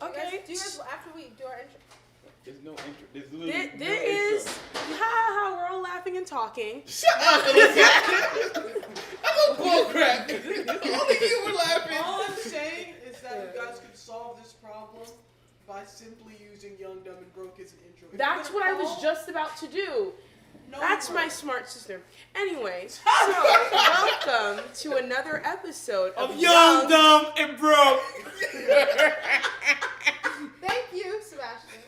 Okay. Do you guys after we do our intro? There's no intro. There's literally There no is. intro. Ha! We're all laughing and talking. Shut up, Alicia. I'm a bullcrap. Only you were laughing. All I'm saying is that you guys could solve this problem by simply using Young, Dumb, and Broke as an intro. That's what I was just about to do. No, That's you my weren't. smart sister. Anyways, so welcome to another episode of Young, Dumb, and Broke. Thank you, Sebastian.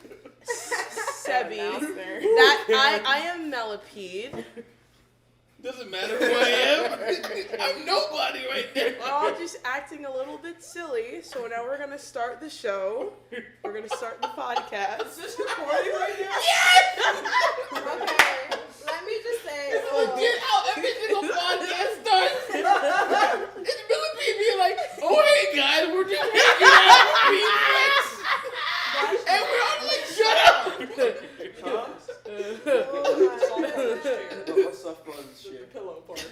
Sebi. That I am Mellipede. Doesn't matter who I am. I'm nobody right now. We're all just acting a little bit silly, so now we're gonna start the show. We're gonna start the podcast. Is this recording right now? Okay, let me just say. Forget how every single podcast starts. It's Millipede being like, oh hey guys, we're just hanging out with and we're all like, shut up. What's up, bro? Shit. Pillow part.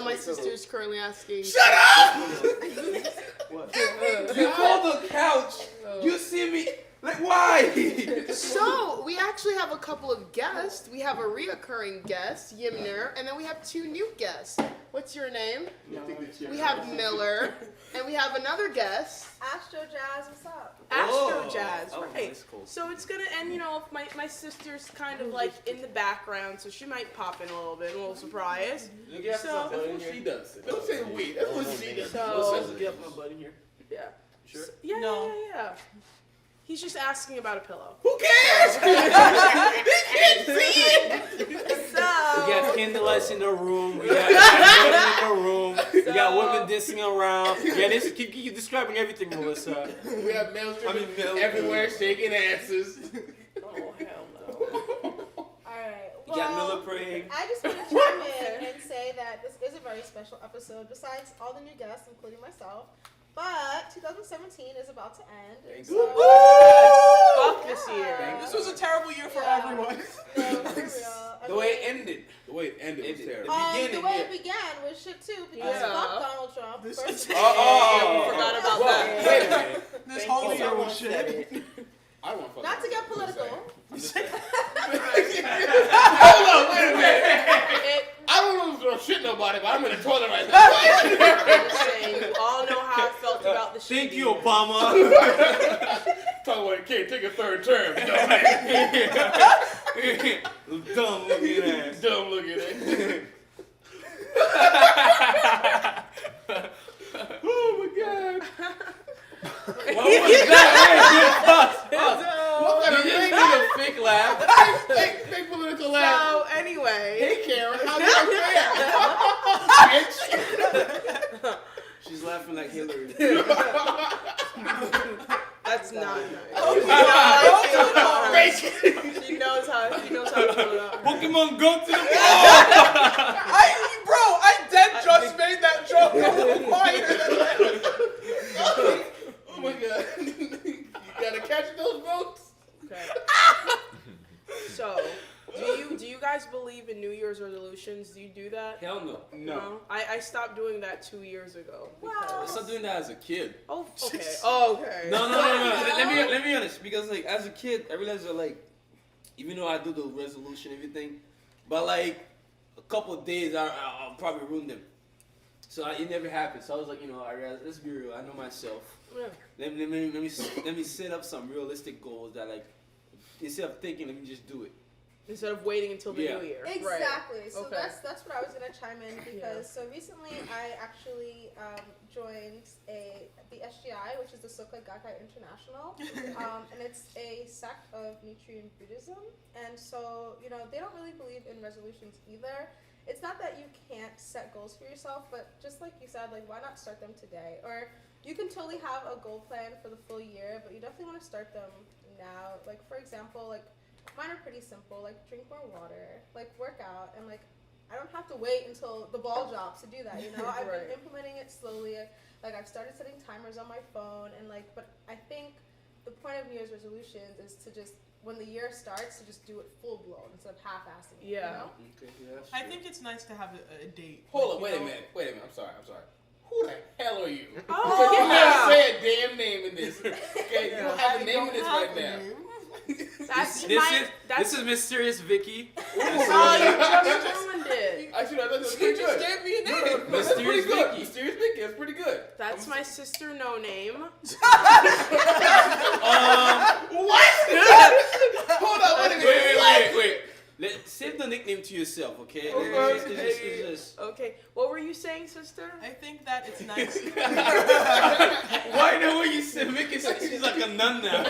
My sister is currently asking. Shut up! What? You called the couch. You see me? Like, why? So, we actually have a couple of guests. We have a reoccurring guest, Yimner, and then we have two new guests. What's your name? We have Miller, and we have another guest, Astro Jazz, what's up? Astro Jazz, Oh, right? that's cool. So it's gonna end, my sister's kind of like in the background, so she might pop in a little bit, a little surprise. Look at So- That's what she does. Don't say we. That's what she does. So, Get my buddy here. yeah. Sure. Yeah, No. yeah. He's just asking about a pillow. Who cares? They can't see it. We So, got candlelights in the room. We got women in the room. We got women dancing around. Yeah, this keep describing everything, Melissa. We have males male everywhere shaking asses. oh hell no. Alright, You got Miller praying. I just want to chime in and say that this is a very special episode, besides all the new guests, including myself. But 2017 is about to end. And so, Fuck this year. Yeah. This was a terrible year for Yeah. everyone. No, for real. I The way it mean, ended. The way it ended was terrible. The the beginning, way yeah. it began was shit too, because Yeah. fuck Donald Trump. This First is- of all. Yeah, we forgot about Whoa, that. wait a minute. This whole year was shit. I want Not to get political. I'm just saying. Hold on, wait a minute. I don't want to throw shit nobody, but I'm in the toilet right now. I'm saying, you all know how I felt about the shit. Thank you, Obama. Talk about it can't take a third term. Dumb looking ass. Dumb looking at. Oh my god. What was that? What kind of You thing just did a fake laugh. fake political laugh? So, anyway. Hey Karen, how's that fair? She's laughing like Hillary. That's not nice. Racist. She knows how to pull it out. Pokemon go to the ball. I dead just made that joke a little quieter than that. Oh my god. You gotta catch those votes. Okay. So, do you guys believe in New Year's resolutions? Do you do that? Hell no. No. I stopped doing that 2 years ago. Wow. I started doing that as a kid. Oh, okay. Oh, okay. No. Let me be honest. Because like as a kid, I realized that like, even though I do the resolution and everything, but like a couple of days I'll probably ruin them. So it never happened. So I was like, I realized, let's be real. I know myself. Yeah. Let me set up some realistic goals that like instead of thinking, let me just do it. Instead of waiting until the Yeah. new year. Exactly. So Okay. that's what I was gonna chime in because so recently I actually joined the SGI, which is the Soka Gakkai International, and it's a sect of Nichiren Buddhism, and so they don't really believe in resolutions either. It's not that you can't set goals for yourself, but just like you said, like why not start them today? Or you can totally have a goal plan for the full year, but you definitely want to start them now. Like for example, like mine are pretty simple, like drink more water, like work out, and like I don't have to wait until the ball drops to do that, I've Right. been implementing it slowly. Like I've started setting timers on my phone and but I think the point of New Year's resolutions is to just, when the year starts, to just do it full blown instead of half-assing it, Yeah. Okay, yeah, that's I true. think it's nice to have a date. Hold Like, on, wait a minute. I'm sorry. Who the hell are you? Oh, yeah. say a damn name in this. Okay, you don't have a name in this right now. This is Mysterious Vicky. Oh, you just ruined it. Actually, I thought it was pretty good. Just gave me a name. That's pretty Mysterious good. Vicky. Mysterious Vicky. That's pretty good. That's my sister, no name. What? Hold on. Wait a minute. Wait. Save the nickname to yourself, okay? It's just. Okay, what were you saying, sister? I think that it's nice. Why the way you said Vicky said she's like a nun now?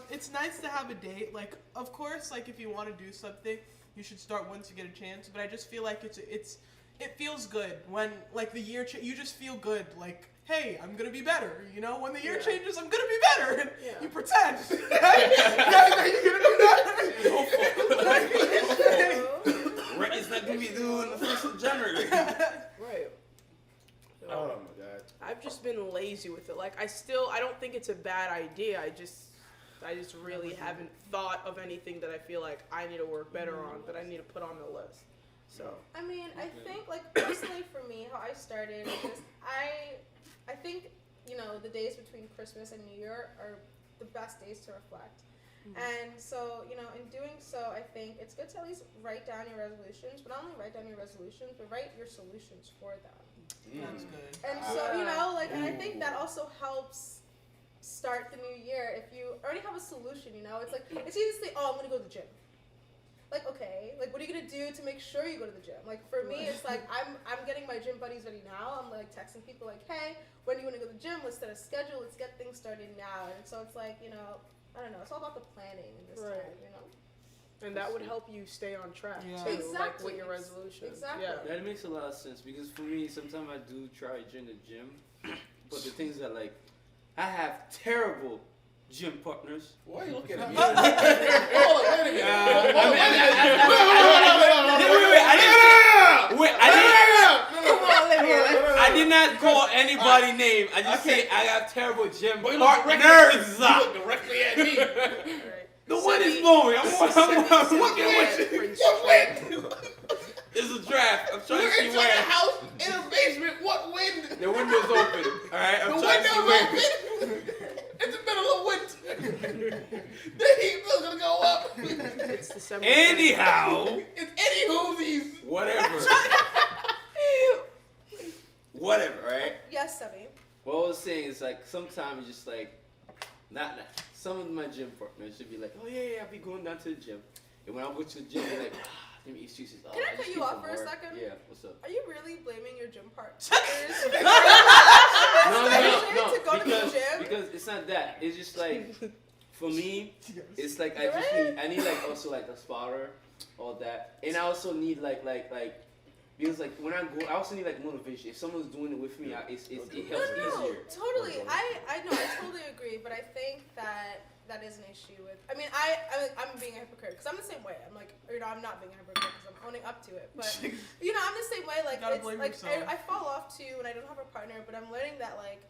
It's nice to have a date. Like, of course, like if you want to do something, you should start once you get a chance. But I just feel like it feels good when like the year you just feel good. Like, hey, I'm gonna be better. You know, when the year changes, I'm gonna be better. And you pretend. You're gonna be better. Rent is not gonna be due on the 1st of January. Right. Oh my god. I've just been lazy with it. Like, I don't think it's a bad idea. I just really haven't thought of anything that I feel like I need to work better on, that I need to put on the list. So. I mean, I think, like, personally for me, how I started is I think, you know, the days between Christmas and New Year are the best days to reflect. And so, you know, in doing so, I think it's good to at least write down your resolutions, but not only write down your resolutions, but write your solutions for them. That's good. And so, you know, like, and I think that also helps start the new year. If you already have a solution, you know, it's like, it's easy to say, oh, I'm going to go to the gym. Like, okay, like, what are you going to do to make sure you go to the gym? Like, for me, it's like, I'm getting my gym buddies ready now. I'm, like, texting people, like, hey, when do you want to go to the gym? Let's set a schedule. Let's get things started now. And so it's like, you know, I don't know. It's all about the planning in this time, you know? And that would help you stay on track, Yeah. too, like, Exactly. with your resolutions. Exactly. Yeah. That makes a lot of sense because for me, sometimes I do try to join the gym, but the things that like, I have terrible gym partners. Why are you looking at me? Hold on, wait a minute. I did not call anybody name. I just say I have terrible gym You look partners. directly at me. The wind is blowing. I'm looking at you. What wind? It's a draft. I'm trying to We're see inside where the house in a basement. What wind? the window's open. All right, I'm The trying to see where. window's open. It's the middle of winter. The heat bill's gonna go up. It's December. Anyhow, It's Eddie Hoosies. whatever. Whatever, right? Yes, Sebby. What I was saying is like sometimes just like not some of my gym partners should be like, oh yeah, I'll be going down to the gym. And when I go to the gym, they're like, give me excuses. Oh, Can I cut just you came off from for a work." second? Yeah, what's up? Are you really blaming your gym partners? No, To go to the gym? because it's not that. It's just like for me, it's like I just Right. need like also like a spotter, all that, and I also need like because like when I go, I also need like motivation. If someone's doing it with me, it helps No, easier. totally. I know. I totally agree. But I think that is an issue with. I mean, I'm being a hypocrite because I'm the same way. I'm like, you know, I'm not being a hypocrite because I'm owning up to it. But you know, I'm the same way. Like, Gotta it's blame like yourself. I fall off too when I don't have a partner. But I'm learning that like,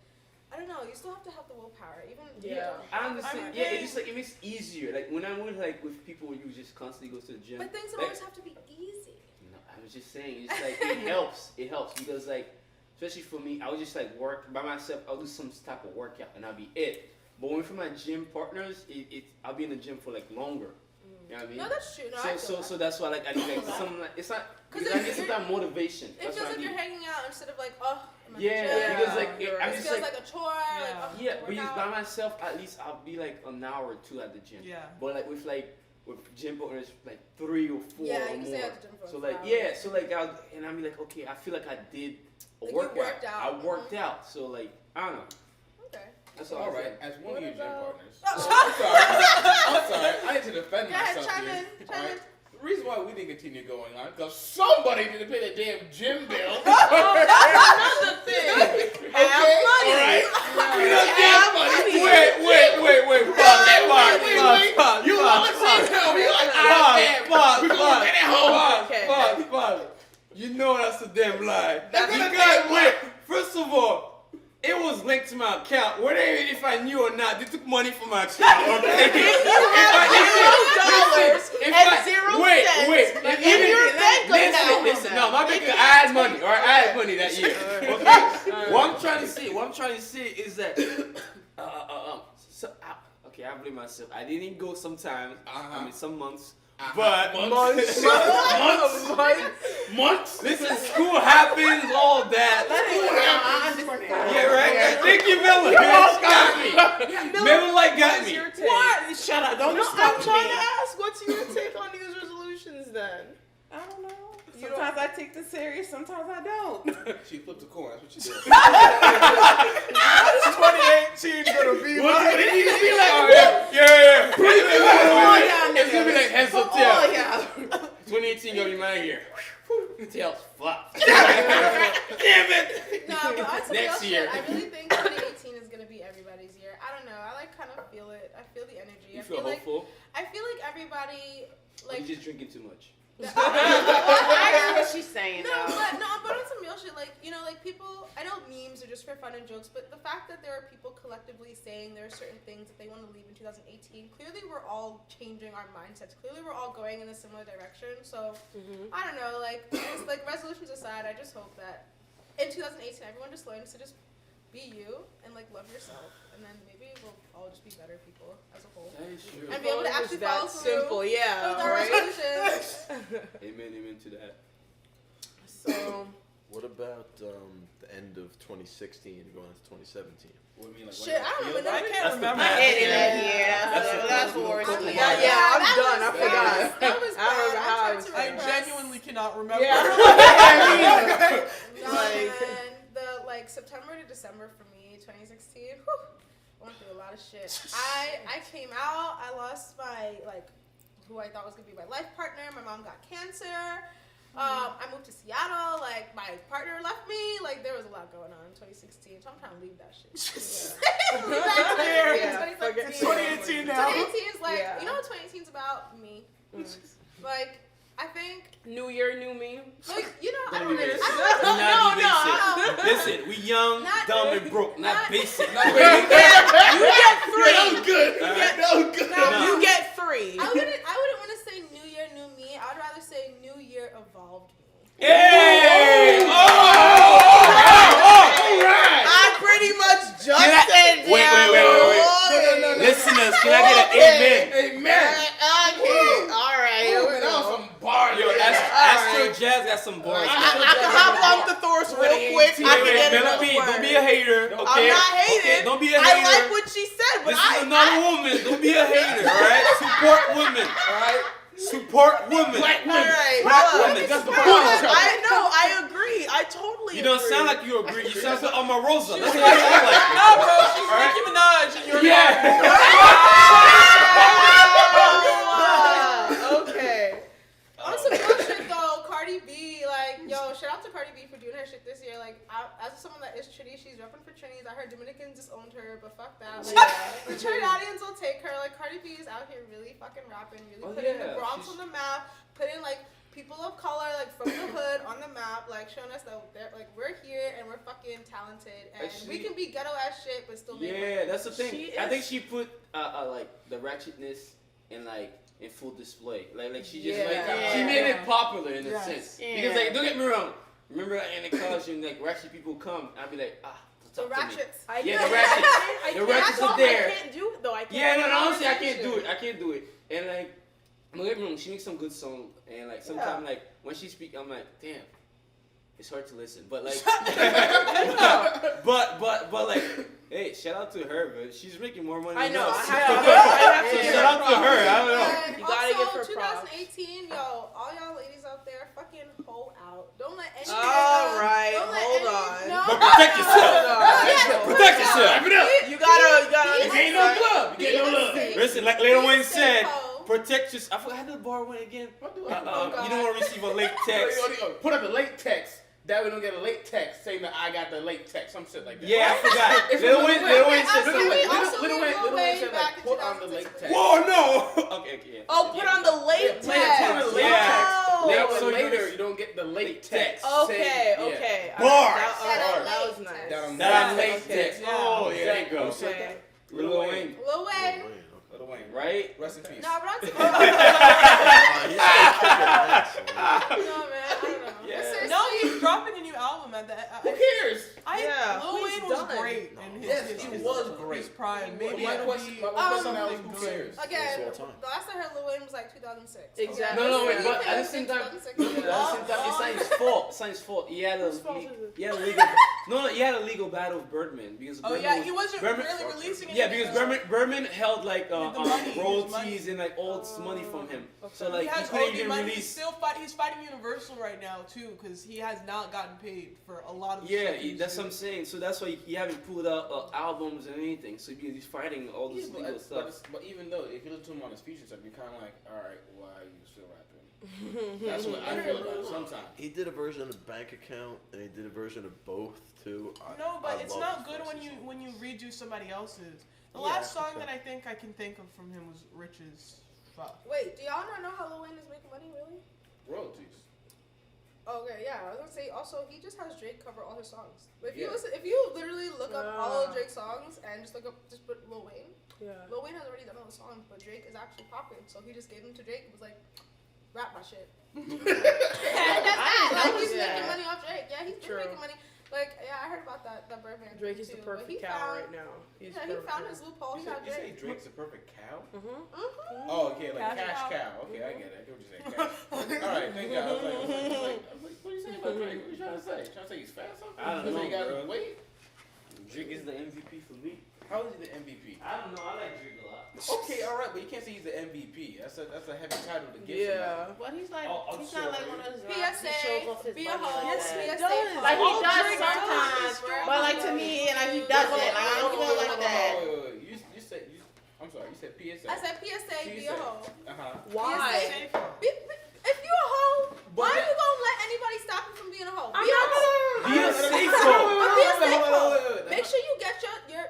I don't know. You still have to have the willpower, even. If you Yeah. don't I have understand. a Yeah, partner. it's just like it makes it easier. Like when I'm with people who just constantly goes to the gym. But things don't like, always have to be easy. No, I was just saying, it's like it helps. It helps because like, especially for me, I would just like work by myself. I'll do some type of workout and I'll be it. But when for my gym partners, I'll be in the gym for like longer. You know what I mean? No, that's true. No, I feel So that. that's why like I need like some like it's not 'Cause because I it- need some type of motivation. It That's feels what I like you're need. hanging out instead of like, oh, I'm at Yeah, the gym. because like you're I'm It just feels like like a chore. Like, oh, yeah, work but just out. by myself, at least I'll be like an hour or two at the gym. Yeah. But like with gym partners, like 3 or 4 Yeah, or you can stay more. at the gym for So a like while. yeah, so like I'll be like okay, I feel like I did a Like you workout. worked out. I worked out. So like I don't know. Okay. That's all. All I'm right, saying. as one of What your gym about- partners. Oh. I'm sorry. I need to defend Go ahead, myself chime here. in. Chime All right? in. The reason why we didn't continue going on because somebody didn't pay the damn gym bill. Another thing. Okay, Have money. all right. You don't Have get money. money. Wait. Pause. You want to say no? You like Pause. we gonna get it home. Okay. Pause. You know that's a damn lie. That's You not a got damn lie. First of all, it was linked to my account. account, whether if I knew or not, they took money from my account. Okay? Wait. in your bank account. Listen, no, my bank account, I had money, alright? I had money that year. Okay? What I'm trying to say is that, okay, I blame myself. I didn't go sometimes, some months. But months. Listen, school happens, all that. Yeah, right. Thank you, Miller. Got me. Miller got me. What? Shut up! Don't stop I'm trying to ask, what's your take on New Year's resolutions then? I don't know. Sometimes I take this serious, sometimes I don't. She flipped a coin. That's what she did. 2018 gonna be What like. did you be like? Yeah. It's gonna be like heads up tail. 2018 gonna be my year. Tails flop. Damn it. No, but on some real Next shit, year. I really think 2018 is gonna be everybody's year. I don't know. I like kind of feel it. I feel the energy. You I feel like hopeful? I feel like everybody like. You just drinking too much. I hear what she's saying No, though. but on some real shit, like, you know, like people, I know memes are just for fun and jokes, but the fact that there are people collectively saying there are certain things that they want to leave in 2018, clearly we're all changing our mindsets. Clearly we're all going in a similar direction. So, I don't know, like, just, like, resolutions aside, I just hope that in 2018 everyone just learns to just be you and, like, love yourself. And then maybe we'll all just be better people as a whole. That is true. And be able to actually follow through simple, yeah. with our Right? resolutions. Amen to that. So. What about the end of 2016 and going into 2017? What do you mean, like, Shit, I don't even know. I can't remember. I ended that year. That's That's the worst year. Yeah, I'm done. I forgot. That was I don't remember bad. how I tried was to I repress. genuinely cannot remember. Yeah. No, Like- man. The like September to December for me, 2016. Whew, I went through a lot of shit. I came out. I lost my who I thought was gonna be my life partner. My mom got cancer. I moved to Seattle. Like my partner left me. Like there was a lot going on in 2016. So I'm trying to leave that shit. Leave that 2016, 2017. 2018 now. 2018 is like Yeah. you know what 2018 is about? Me. Like I think. New year, new me. Like, you know, I Don't don't be really. basic. I Do not be basic. no. Listen, we young, Not dumb, really. and broke, not Not- basic. You get three. That was good. Alright. That was good. No. You get three. I wouldn't want to say New Year, New Me. I would rather say New Year evolved me. Hey! Oh! Alright! I pretty much just Can I- said wait. No. Listeners, can I get an amen? Amen. Okay. All right. Here we That was go. some bars. Yo, Astro Jazz got some bars. I can hop on the Thesaurus real quick. I can get Mel another B, word. don't be a hater, okay? I'm not hating. Okay, don't be a hater. I like what she said, but This is another woman. Don't be a hater, alright? Support women, alright? Support women. Black All women. right. Black look. women. That's the Look, point. I know. I agree. I totally You don't agree. sound like you agree. You sound like Omarosa. That's what you sound like. No, bro, she's Nicki Minaj and you're Okay. On some real shit though, Cardi B, like, yo, shout out to Cardi B for doing her shit this year. Like, as someone that is Trini, she's repping for Trinis. I heard Dominicans disowned her, but fuck that. Like, the Trinidadians will take her. Like, Cardi B is out here really fucking rapping, really Oh, putting yeah, the Bronx she's- on the map, putting like people of color, like from the hood, on the map, like showing us that they're like we're here and we're fucking talented and we can be ghetto ass shit but still make Yeah, that's the thing. She I think is- she put like the ratchetness in full display. Like she just Yeah. she made it popular in a Yes. sense. Yeah. Because like don't get me wrong. Remember in the college when like ratchet people come, I'd be like the talk to me. ratchets. Yeah, the ratchets. The ratchets are there. I can't do it though. I can't. Yeah, no, honestly, I can't do it. I can't do it. And like, don't get me wrong, she makes some good songs. And like, sometimes like when she speaks, I'm like, damn, it's hard to listen. But like, but like, hey, shout out to her, but she's making more money. I than know. us. I have to. So shout out to her. I don't know. And You gotta also, give her props. 2018, yo, all y'all ladies out there, fucking hoe out. Don't let any All right, don't let hold any- on. No, But protect yourself. Yeah, Protect yourself. Wrap it up. You gotta. You ain't no love. You get no love. Listen, like Lil Wayne said, hoe. protect yourself. I forgot how the bar went again. What do You I don't want to receive a late text. Put up the late text. That way we don't get a late text saying that I got the late text. Some shit like that. Yeah, I forgot. It's Lil Lil Wayne Wayne. said Lil something. Wayne like- also Lil made Wayne Lil Wayne said back like in put on the 2006. late text. Whoa, no. Okay, yeah. Oh, put on the late Yeah, put on the text. late Yeah. text. Oh. That way So later you- you don't get the late Late text. Okay, saying- yeah. okay. Bars. That was That nice. late That I'm That I'm late Okay. text. Oh, yeah, there you go. go. Okay. Lil Wayne. Lil Wayne. Lil Wayne. Right? Rest in peace. No, but I'm He's still kicking ass, man. no, man. I don't know. Yeah. But seriously, No, he's dropping a new album at the. Who cares? Yeah, Lil he's Wayne was done. great in his, Yes, his, he his, was great. his prime. But Maybe my it'll question, be my question now is, something who good. cares? again, It's all time. the last I heard Lil Wayne was like 2006. Exactly. No, wait, Yeah. but at the same time, it's not his fault. It's not his fault. He had a legal battle with Birdman because Oh Birdman yeah, was- he wasn't Birdman- really releasing it. Yeah, because Birdman held like The money, royalties and like all this money from him. So He like he has couldn't OD even money. He's release. still he's fighting Universal right now too, because he has not gotten paid for a lot of. Yeah, stuff he's that's what I'm doing. saying. So that's why he haven't pulled out albums and anything. So because he's fighting all this legal stuff. But even though, if you listen to him on his feature stuff, you're kind of like, all right, why are you still rapping? That's what I feel about it sometimes. He did a version of Bank Account, and he did a version of both too. No, but I it's love not his good verses. when you redo somebody else's. The Yeah, last song okay. that I think I can think of from him was "Rich as Fuck." Wait, do y'all not know how Lil Wayne is making money, really? Royalties. Okay, yeah. I was gonna say also he just has Drake cover all his songs. If Yeah. you literally look up all of Drake's songs and just put Lil Wayne. Yeah. Lil Wayne has already done all the songs, but Drake is actually popping, so he just gave them to Drake and was like, rap my shit. And that's that. Like he's making money off Drake. Yeah, he's been making money. Like, yeah, I heard about that Birdman Drake thing is the too, but perfect he cow found, right now. He's Yeah, he perfect. found his loophole. He got You say Drake. Drake's a perfect cow? Mm-hmm. Oh, okay, like Cash cash cow. cow. Okay, I get it. I get what you're saying. Cash. All right, thank God. I was like, what are you saying about Drake? What are you trying to say? Trying to say he's fast? I don't Because know, he got bro. weight? Drake is the MVP for me. How is he the MVP? I don't know. I like Drake a lot. Okay, all right, but you can't say he's the MVP. That's a heavy title to get. Yeah. But he's like, Oh, I'm he's not like sorry. one of those rappers that shows off PSA, his be a body hoe. like Yes, that. he PSA, does. Like he Oh, does Drake sometimes, does. but like to me, like he doesn't. Like I don't feel like that. Wait. You said I'm sorry. You said PSA. I said PSA, be a hoe. Why? If you a hoe, But why are that- you gonna let anybody stop you from being a hoe? I'm Be a not hoe. Be a safe hoe. Be a safe hoe. Wait. Make sure you get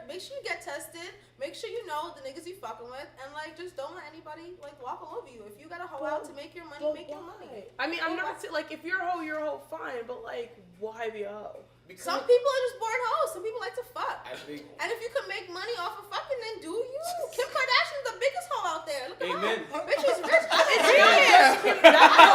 make sure you get tested. Make sure you know the niggas you fucking with, and like just don't let anybody like walk all over you. If you got a hoe out to make your money, make your money. I mean, I'm not saying, like, if you're a hoe, you're a hoe, fine, but like, why be a hoe? Because Some people are just born hoes. Some people like to fuck. I think. And if you can make money off of fucking, then do you. Kim Kardashian's the biggest hoe out there. Look at Amen. her. Bitch is rich. She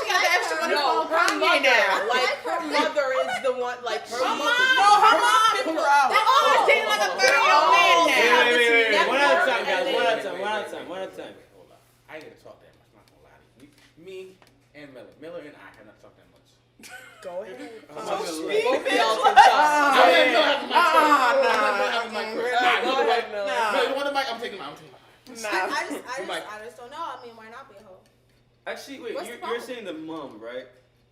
got the extra money No, for her Kanye mother, now. like, her mother is the one, like, her Her mother. mom, No, her mom kicked her out. she's dating like a 30-year-old man now. Wait. One at a Network time, guys. and One then- at a time. One at a time. One at a time. Hold on. I ain't gonna talk that much. Not gonna lie to you. Me and Miller and I have not talked that much. Go ahead. So Both of y'all can talk. I'm Nah. Go ahead, Miller. No, you want the mic? I'm taking mine. Nah. I just don't know. I mean, why not be a hoe? Actually, wait. What's the You're problem? saying the mom, right?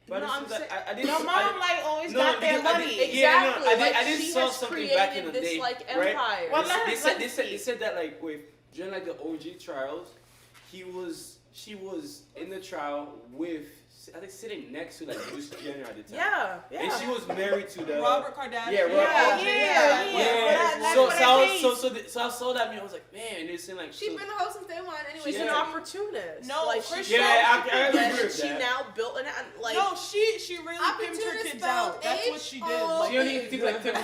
But No, I I'm just- saying- I didn't. No, mom like always No, got their because I money. did- Yeah, no, Exactly. I Like, did she saw has something back in the created this, day, like, right? empire. Well, They said that like during like the OG trials, she was in the trial with, I think, sitting next to like Bruce Jenner at the time. Yeah. And she was married to the Robert Kardashian. Yeah, Robert. Yeah. That's So what I it means. I saw that and I was like, man, they're saying like She's been a hoe since day one. Anyway, She's an Yeah. opportunist. No, like, Chris she, Yeah, I agree and with she that. now built an like. No, she really pimped her Opportunist kids out. spelled That's what she did. H-O- Like, She only thinks like 10% of her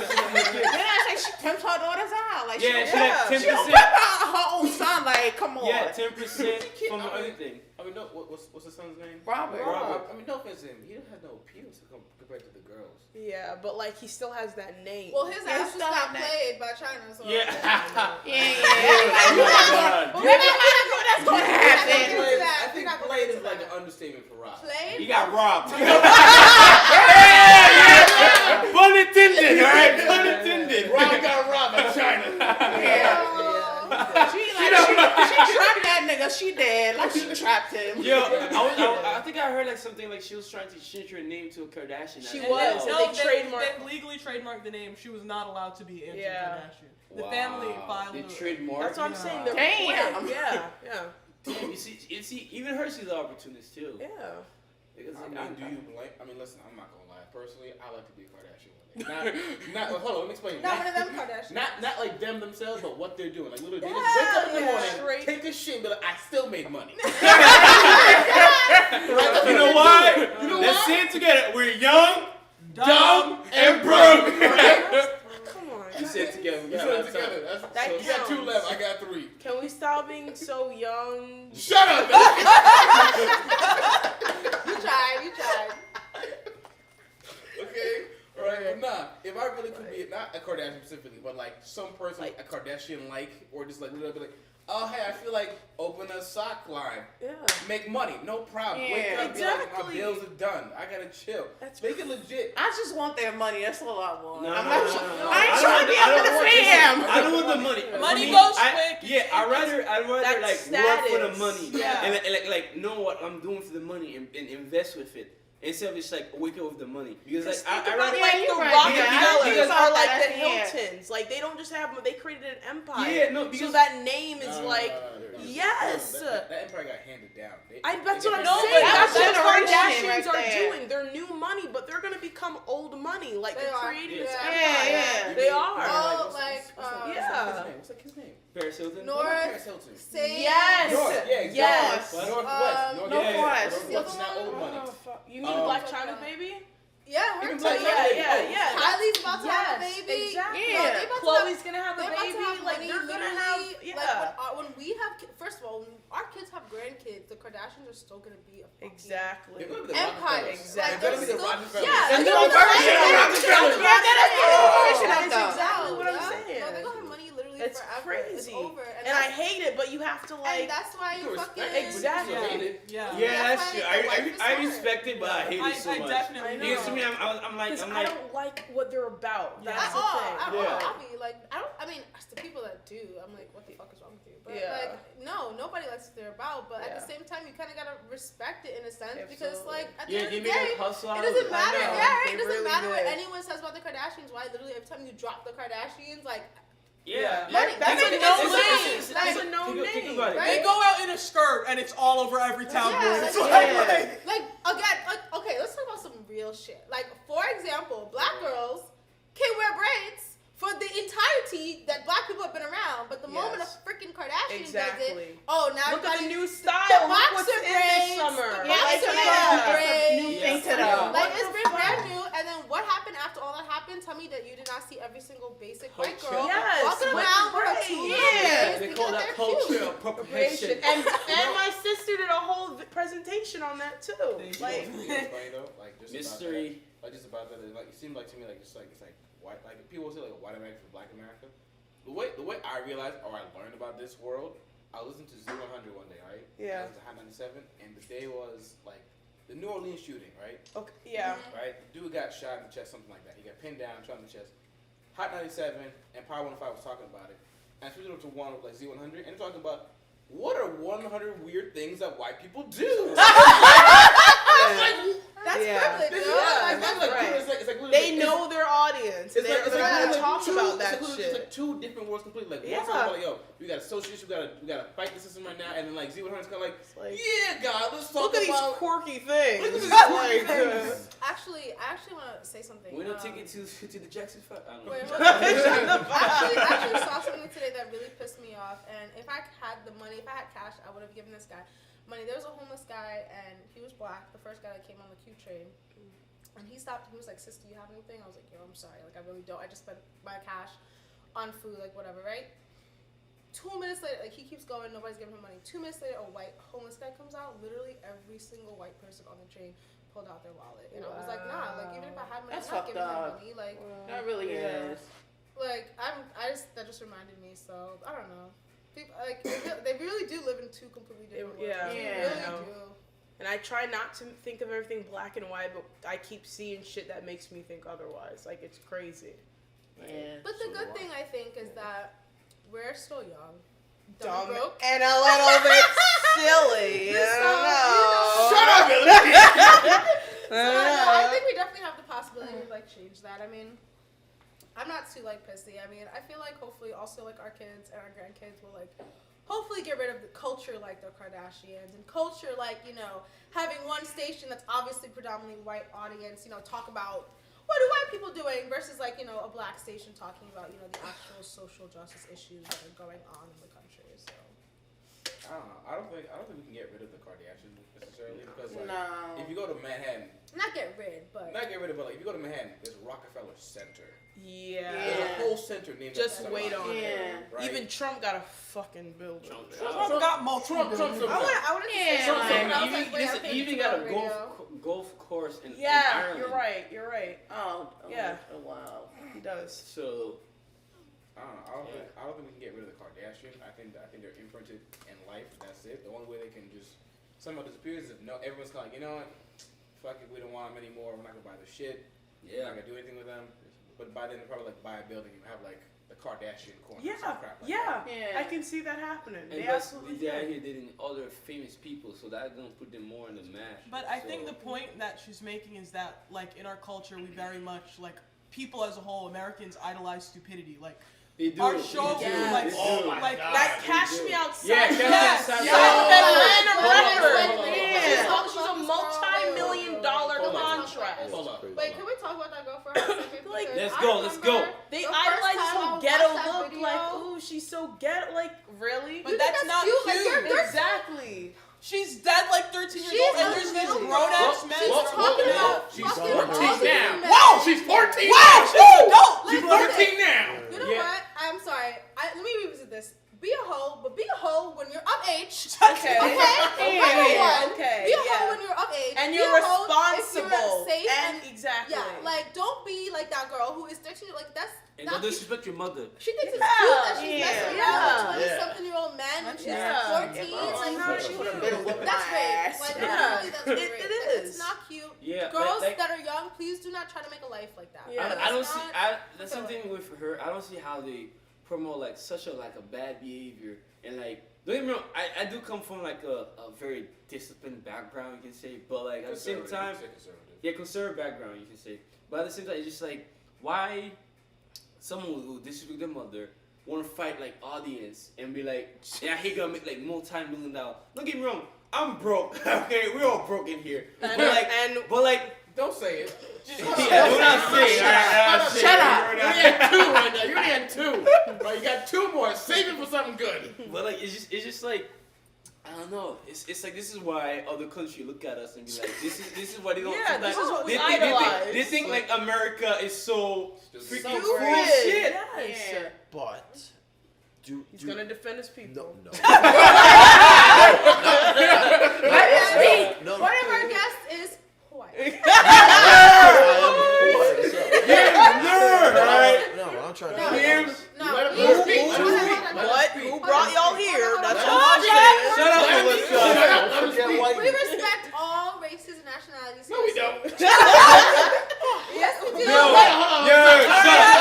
kids. Then I say she pimps her daughters out. Like Yeah, she, she like she don't 10%. pimp out her own son. Like, come on. Yeah, 10% from everything. I mean, no. What's his son's name? Robert. I mean, no offense to him. He has no appeal compared to the girls. Yeah, but like he still has that name. Well, his Yeah, ass just still got have that. played by China. So Yeah. Yeah. Oh my God. But Maybe that's gonna happen. I think played is like an understatement for Rob. Played. He got robbed. Pun intended, alright? Pun intended. Rob got robbed by China. She trapped that nigga. She dead. Like she trapped him. Yo, I think I heard like something like she was trying to change her name to a Kardashian. She I was. don't And know. they trademarked- They legally trademarked the name. She was not allowed to be Angela Yeah. Kardashian. The Wow. family filed. They a- trademarked. That's what I'm saying. They're Damn. quick. Yeah. Damn, you see, even her, she's an opportunist too. Yeah. Because, I like, mean, do you blame? I mean, listen, I'm not gonna lie. Personally, I like to be a Kardashian one day. Not hold on, let me explain. Not one of them Kardashians. Not like them themselves, but what they're doing. Like literally, they just Yeah, wake up in the yeah. morning, Straight- take a shit, and be like, I still made money. You know why? Let's say it together. We're young, dumb, and broke. Come on. You said together. You put it together. That So you got 2 counts. left. I got 3. Can we stop being so young? Shut up. You tried. Okay. All right. But nah. If I really could be not a Kardashian specifically, but like some person like a Kardashian or just like literally be like, oh hey, I feel like open a sock line. Yeah. Make money, no problem. Yeah, Wake up, be like, my exactly. bills are done. I gotta chill. That's Make it legit. I just want their money. That's all I want. No, I'm no, not no, tr- no, no. I ain't I trying to be up in the don't want- fam. I don't want the money. Money For me, goes I- quick. Yeah, I'd rather That's like work for the status. money. Yeah. And like know what I'm doing for the money and invest with it. Instead of just like wake up with the money. Because like I rather like you're the right. Rockefellers Because are like that's the it. Hiltons. Like they don't just have, they created an empire. Yeah, no, so because that name is No, like, no. yes. That empire got handed down. That's what I'm No, saying. but That's that's what generation Kardashians right are there. doing. They're new money, but they're gonna become old money. Like They they're are. creating Yeah. this Yeah, empire. yeah. They are. Oh, What's like, yeah. What's his name? Paris Hilton. North, Paris Hilton. Say Yes. North, yeah, exactly. Yes. Northwest. Northwest. Northwest is not old money. Oh, fuck. You mean Um, Black China baby? Yeah, her Even too. Black China. Yeah. Kylie's about to have a Yes, baby. exactly. Yeah. They about to Chloe's gonna have a they're about baby. to have Like money, they're gonna have, literally, yeah. Like when we have, first of all, when our kids have grandkids, the Kardashians are still gonna be a fucking Exactly. They're gonna be the empire. Rockefellers. Exactly. They're gonna be the Still- Rockefellers. Yeah, And they're they're gonna version be of the Rockefellers. Rockefellers. Yeah, that is the version That's of them. exactly what I'm Yeah. saying. No, they're gonna have money literally It's forever. crazy. It's over. And I hate it, but you have to and like. that's why You you can fucking respect it, but you still Exactly. hate it. Yeah. Yeah, that's That's true. why the wife is I smart. respect it, but I hate it so I much. definitely I know. Because to me, I'm like, Because I'm I like, don't like what they're about. Yeah. That's At the all, thing. at Yeah. all. I'll be like, I mean, as the people that do, I'm like, what the fuck is wrong with you? But Yeah. like, no, nobody likes what they're about. But at Yeah. the same time, you kind of gotta respect it in a sense because, Absolutely. like, at the yeah, end they of the made day, a hustle it out of doesn't it. matter. know. Yeah, right. They It doesn't really matter what did. anyone says about the Kardashians. Why literally every time you drop the Kardashians, like, Yeah. money. That's Money. a no It's name. money. That's a Like, no Think name. about it. Right? They go out in a skirt and it's all over every town. Yeah, It's like, like- like again, like, okay, let's talk about some real shit. Like, for example, black girls can wear braids for the entirety that black people have been around, but the moment a Yes. freaking Kardashian does Exactly. it, oh, now Look at the everybody- new style. The Look what's boxer in this braids, summer. the Like, boxer yeah. braids. New Yeah. thing to Yeah. them. Like, What it's the been fuck? brand new, and then what happened after all that happened? Tell me that you did not see every single basic white Culture. girl Yes, walking with around with braids. a two Yeah. They call that culture appropriation. And my sister did a whole presentation on that too. Thank you. Like, You know what's funny though? Like just Mystery. About that, like just about that. Like it seemed like to me like it's like white. Like people say like white America for Black America. The way I realized or I learned about this world, I listened to Z100 one day, right? Yeah. I listened to Hot 97, and the day was like the New Orleans shooting, right? okay, yeah. Right. The dude got shot in the chest, something like that. He got pinned down, shot in the chest. Hot 97 and Power 105 was talking about it, and I switched it up to one of like Z100 and talking about what are 100 weird things that white people do. That's Yeah. privilege, This yo. is Like, it's that's like, right. it's like They know their audience. It's They're like, gonna like talk two, about that it's like, shit. It's like two different worlds completely. Like Yeah. one's talking about like, yo, we got a socialist, we gotta fight the system right now, and then like Z100's kind of like, Like, yeah, God, let's talk look at these about. quirky things. Look at these Like, things. Actually, I actually want to say something. Winner ticket to the Jackson 5. I don't know. Wait, hold on. I actually saw something today that really pissed me off. And if I had the money, if I had cash, I would have given this guy money. There was a homeless guy, and he was black. The first guy that came on the Q train, and he stopped. He was like, "Sis, do you have anything?" I was like, "Yo, I'm sorry. Like, I really don't. I just spent my cash on food, like whatever, right?" 2 minutes later, like he keeps going. Nobody's giving him money. 2 minutes later, a white homeless guy comes out. Literally every single white person on the train pulled out their wallet, and I was like, "Nah. Like, even if I had money, That's I'm not fucked giving him up. money. Like." That really Yeah. is. Like that just reminded me. So I don't know. People like they really do live in two completely different worlds. Yeah. They Yeah. really do. And I try not to think of everything black and white, but I keep seeing shit that makes me think otherwise. Like, it's crazy. Yeah. But the So good what? thing I think is that we're still young, Dumb and broke. and a little bit silly. I So, don't know. Shut up, Billy. So I think we definitely have the possibility to like change that. I mean, I'm not too like pissy. I mean, I feel like hopefully also like our kids and our grandkids will like hopefully get rid of the culture like the Kardashians and culture like, you know, having one station that's obviously predominantly white audience, you know, talk about what are white people doing versus like, you know, a black station talking about, you know, the actual social justice issues that are going on in the country. So I don't know. I don't think we can get rid of the Kardashians necessarily because like No. if you go to Manhattan, Not get rid, but not get rid of, but like if you go to Manhattan, there's Rockefeller Center. Yeah. There's a whole center named Just after wait somebody, on it. Yeah. right? Even Trump got a fucking building. Trump. Trump got multiple. Trump's billions. I wanted to say Yeah. something. And but I was you like, wait, I even, can't you even do got it a on radio. golf course in Yeah, Ireland. you're right. You're right. Oh. Yeah. Oh, wow. He does. So I don't know. I don't think we can get rid of the Kardashians. I think they're imprinted in life. That's it. The only way they can just somehow disappear is if everyone's kind of like, you know what, fuck it, we don't want them anymore. We're not gonna buy the shit. We're not gonna do anything with them. But by then, they'll probably like buy a building and have like the Kardashian corner. Yeah. Some crap like Yeah. that. Yeah. I can see that happening. and They plus absolutely they're out can. here dating other famous people, so that's gonna put them more in the match. But I think So- the point that she's making is that, like, in our culture, we very much, like, people as a whole, Americans idolize stupidity. Like, they do. our They show, do. Yes. They do. Oh my like, God. That They Cash do. Me Outside. Yeah, Cash Me Yes. Outside. Yes. Hold on, That hold ran a on, hold on, record. hold on. Yeah. She's She's a multi-million-dollar Hold on. contract. Hold up. Wait, can we talk about that girl for a second? Like, Because Let's I go, let's go. remember They the first idolize this time I whole watched ghetto that look, video- like, ooh, she's so ghetto, like, really? but that's not cute? Like, cute. they're Exactly. She's dead, like, 13 years She's old, a and there's these little grown-ass girl. men. She's Whoa, talking whoa, whoa. about She's fucking 14 all these now. men. Whoa, she's 14 Wow, now. dude, don't! She's Listen. 14 now. You know Yeah. what? I'm sorry. Let me revisit this. Be a hoe, but be a hoe when you're of age. Okay. Okay? Yeah, Number one, okay, be a yeah. hoe when you're of age. And Be you're a hoe if responsible. you're safe And exactly. yeah, like don't be like that girl who is 13. Like that's And not don't disrespect your mother. She thinks it's Yeah, cute that she's yeah, messing yeah. around with 20-something-year-old men when she's Yeah. 14. Yeah, bro. Like, No, she would've would've whooping that's my rape. ass. Like, Yeah. really, that's It- rape. it Like, is. It's not cute. Yeah, Girls like, that are young, please do not try to make a life like that. Yeah. I don't It's see. not- That's something with her. I don't see how they promote like such a bad behavior and like. Don't get me wrong. I do come from like a very disciplined background, you can say, but like at the same time, yeah, conservative background, you can say. But at the same time, it's just like why someone who disrespect their mother want to fight like audience and be like, yeah, he gonna make like multi-million-dollar. Don't get me wrong. I'm broke. Okay, we're all broke in here. And- but like. Don't say it. Yeah, we're not saying. Shut up. You only had 2 right now. You only had 2. Right, you got 2 more. Save it for something good. But like it's just like I don't know. It's like this is why other countries look at us and be like, this is what they don't. Yeah, like, this is what we they think, idolize. they think like America is so freaking Stupid. full of shit. Yes. Yeah. But He's gonna defend his people. no. One of our guests is white. No, I'm trying to. No, Him. no, Let him you- speak. hold on, hold on, What? hold on. Who brought y'all here? That's all Hold I'm on. saying. Shut up, Let Melissa. him Forget speak. white. We respect all races and nationalities. No, we don't. Yes, we do. Yo, Go ahead.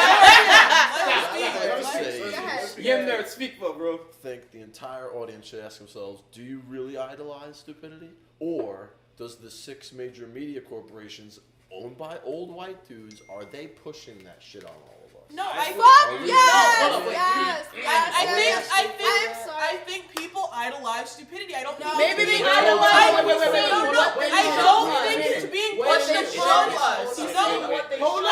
yeah, nerd, speak for bro. I think the entire audience should ask themselves, do you really idolize stupidity? Or does the 6 major media corporations owned by old white dudes, are they pushing that shit on all of us? No, I Fuck we- yes, No, hold on, yes, yes. I'm sorry. I think people idolize stupidity. I don't think Maybe they Wait, idolize. wait, No, hold no, up, wait, I hold don't up. think Wait, it's being wait, pushed wait, upon wait, us. wait, No, wait, hold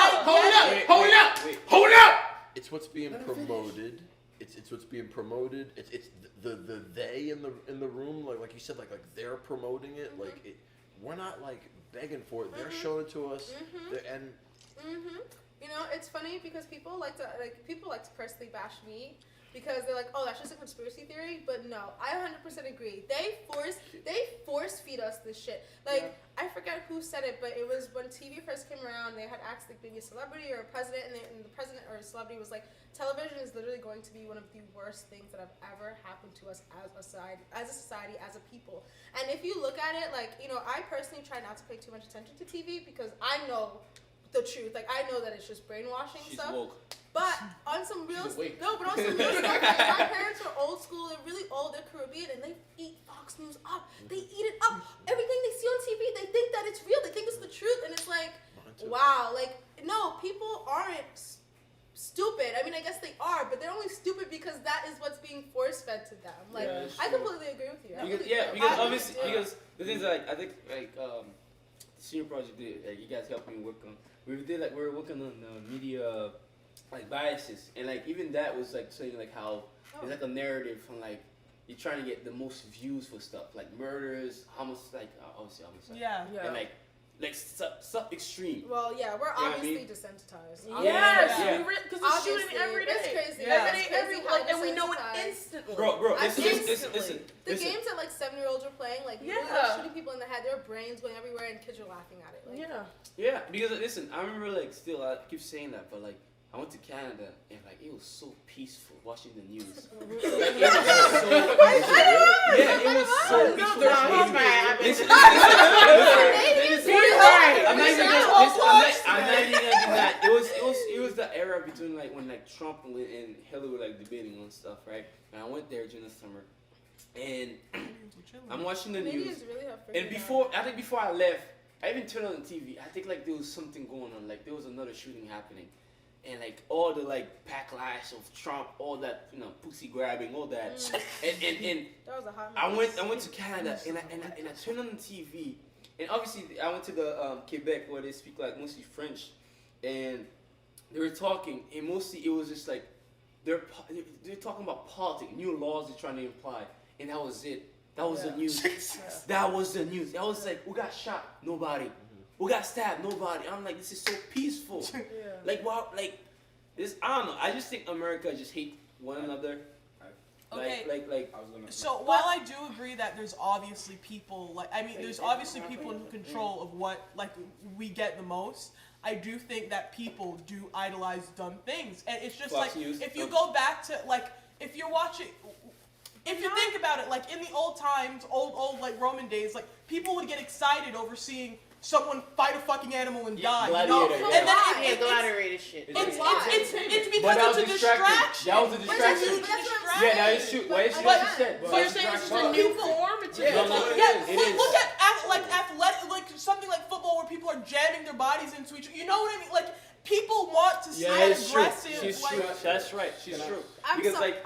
Hold up. It's what's being promoted. It's what's being promoted. It's the they in the room, like you said, like they're promoting it. Like we're not like begging for it. They're showing it to us. And You know, it's funny because people like to personally bash me because they're like, oh, that's just a conspiracy theory. But no, I 100% agree. They force feed us this shit. Like I forget who said it, but it was when TV first came around. They had asked like maybe a celebrity or a president, and the president or a celebrity was like, television is literally going to be one of the worst things that have ever happened to us as a society, as a people. And if you look at it, like, you know, I personally try not to pay too much attention to TV because I know the truth. Like, I know that it's just brainwashing She's stuff. woke. But on some real She's awake. no, but on some real stuff, like, my parents are old school. They're really old. They're Caribbean, and they eat Fox News up. They eat it up. Everything they see on TV, they think that it's real. They think it's the truth, and it's like, wow. Like, no, people aren't stupid. I mean, I guess they are, but they're only stupid because that is what's being force fed to them. Like, Yeah, that's I true. completely agree with you. I Because, really yeah, do. because I obviously, really do. because the things like I think like the senior project that like, you guys helped me work on, we were working on media like biases, and like even that was like saying like how it's like a narrative from like you're trying to get the most views for stuff like murders, obviously homicide, Yeah. and like stuff extreme. Well, yeah, we're You know what I obviously mean? desensitized. Yes, Yeah. because it's shooting Obviously, every day. it's crazy. Every Yeah. day, It's crazy how and we know it desensitized. instantly. Bro, I've listen. The games that like 7-year-olds are playing, like Yeah. literally shooting people in the head, their brains going everywhere, and kids are laughing at it. Like, Yeah. Yeah, because listen, I remember like still I keep saying that, but like I went to Canada and like it was so peaceful watching the news. Like, it was so yeah, it was so peaceful. Listen, I'm not even gonna do that. It was the era between like when like Trump and Hillary were like debating on stuff, right? And I went there during the summer, and I'm watching the news. Canadians really have freaking And before I left, I even turned on the TV. I think like there was something going on, like there was another shooting happening, and like all the like backlash of Trump, all that pussy grabbing, all that, and that was a hot I mess. went to Canada and I turned on the TV, and obviously I went to the Quebec where they speak like mostly French, and they were talking, and mostly it was just like they're talking about politics, new laws they're trying to imply, and that was it. That was the news. That was the news. That was like, we got shot, nobody. We got stabbed, nobody. I'm like, this is so peaceful. Like, wow, like, this, I don't know. I just think America just hate one another. Okay. Like, I was gonna. So while I do agree that there's obviously people there's obviously people in control of what like we get the most. I do think that people do idolize dumb things, and it's just Fox like News. if you go back to like if you're watching. If you think about it, like in the old times, old like Roman days, like people would get excited over seeing someone fight a fucking animal and die, you know? Gladiator, And then Yeah, gladiator shit. it's But that because was it's a distraction. That was a But distraction. that's what I'm Yeah, saying. that is true. Why is she But- what she said? So you're saying it's just a new form? It's Yeah, a no, it Yeah, is, it is. look at athletic, like something like football where people are jamming their bodies into each other. You know what I mean? Like people want to see Yeah, that it's true. aggressive. She's like, true. That's right. She's Can I- true. I'm Because so- like,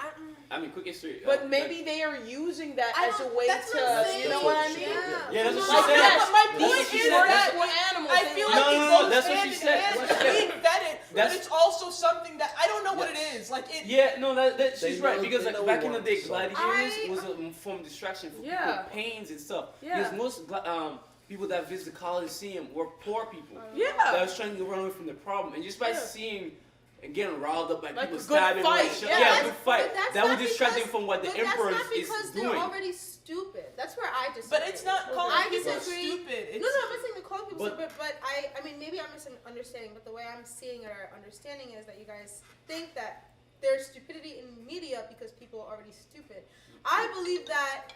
I mean, quick history. But maybe they are using that I as a don't- way that's what I'm to, saying. you know what I mean? Yeah, that's what Like, she said. yes, but my That's point what she is said. that for animals. I feel like No, it no, goes that's what hand she in said. hand. That's It's what she being vetted, but That's- it's also something that I don't know what it is. Like it. Yeah, no, that she's They right know- because they like know back in the what day, it's gladiators was a form of distraction for Yeah. people with pains and stuff. Yeah. Because most people that visit the Coliseum were poor people that Yeah. was trying to run away from the problem, and just by seeing and getting riled up by Like people a good stabbing, fight, and shit, yeah. yeah, good fight. But that's That would not distract them because- from what the But emperor that's not is because they're doing. already stupid. That's where I disagree. But it's not calling I people disagree. stupid. It's, No, I'm not saying they're calling people But- stupid, but I mean, maybe I'm misunderstanding, but the way I'm seeing or understanding is that you guys think that there's stupidity in media because people are already stupid. I believe that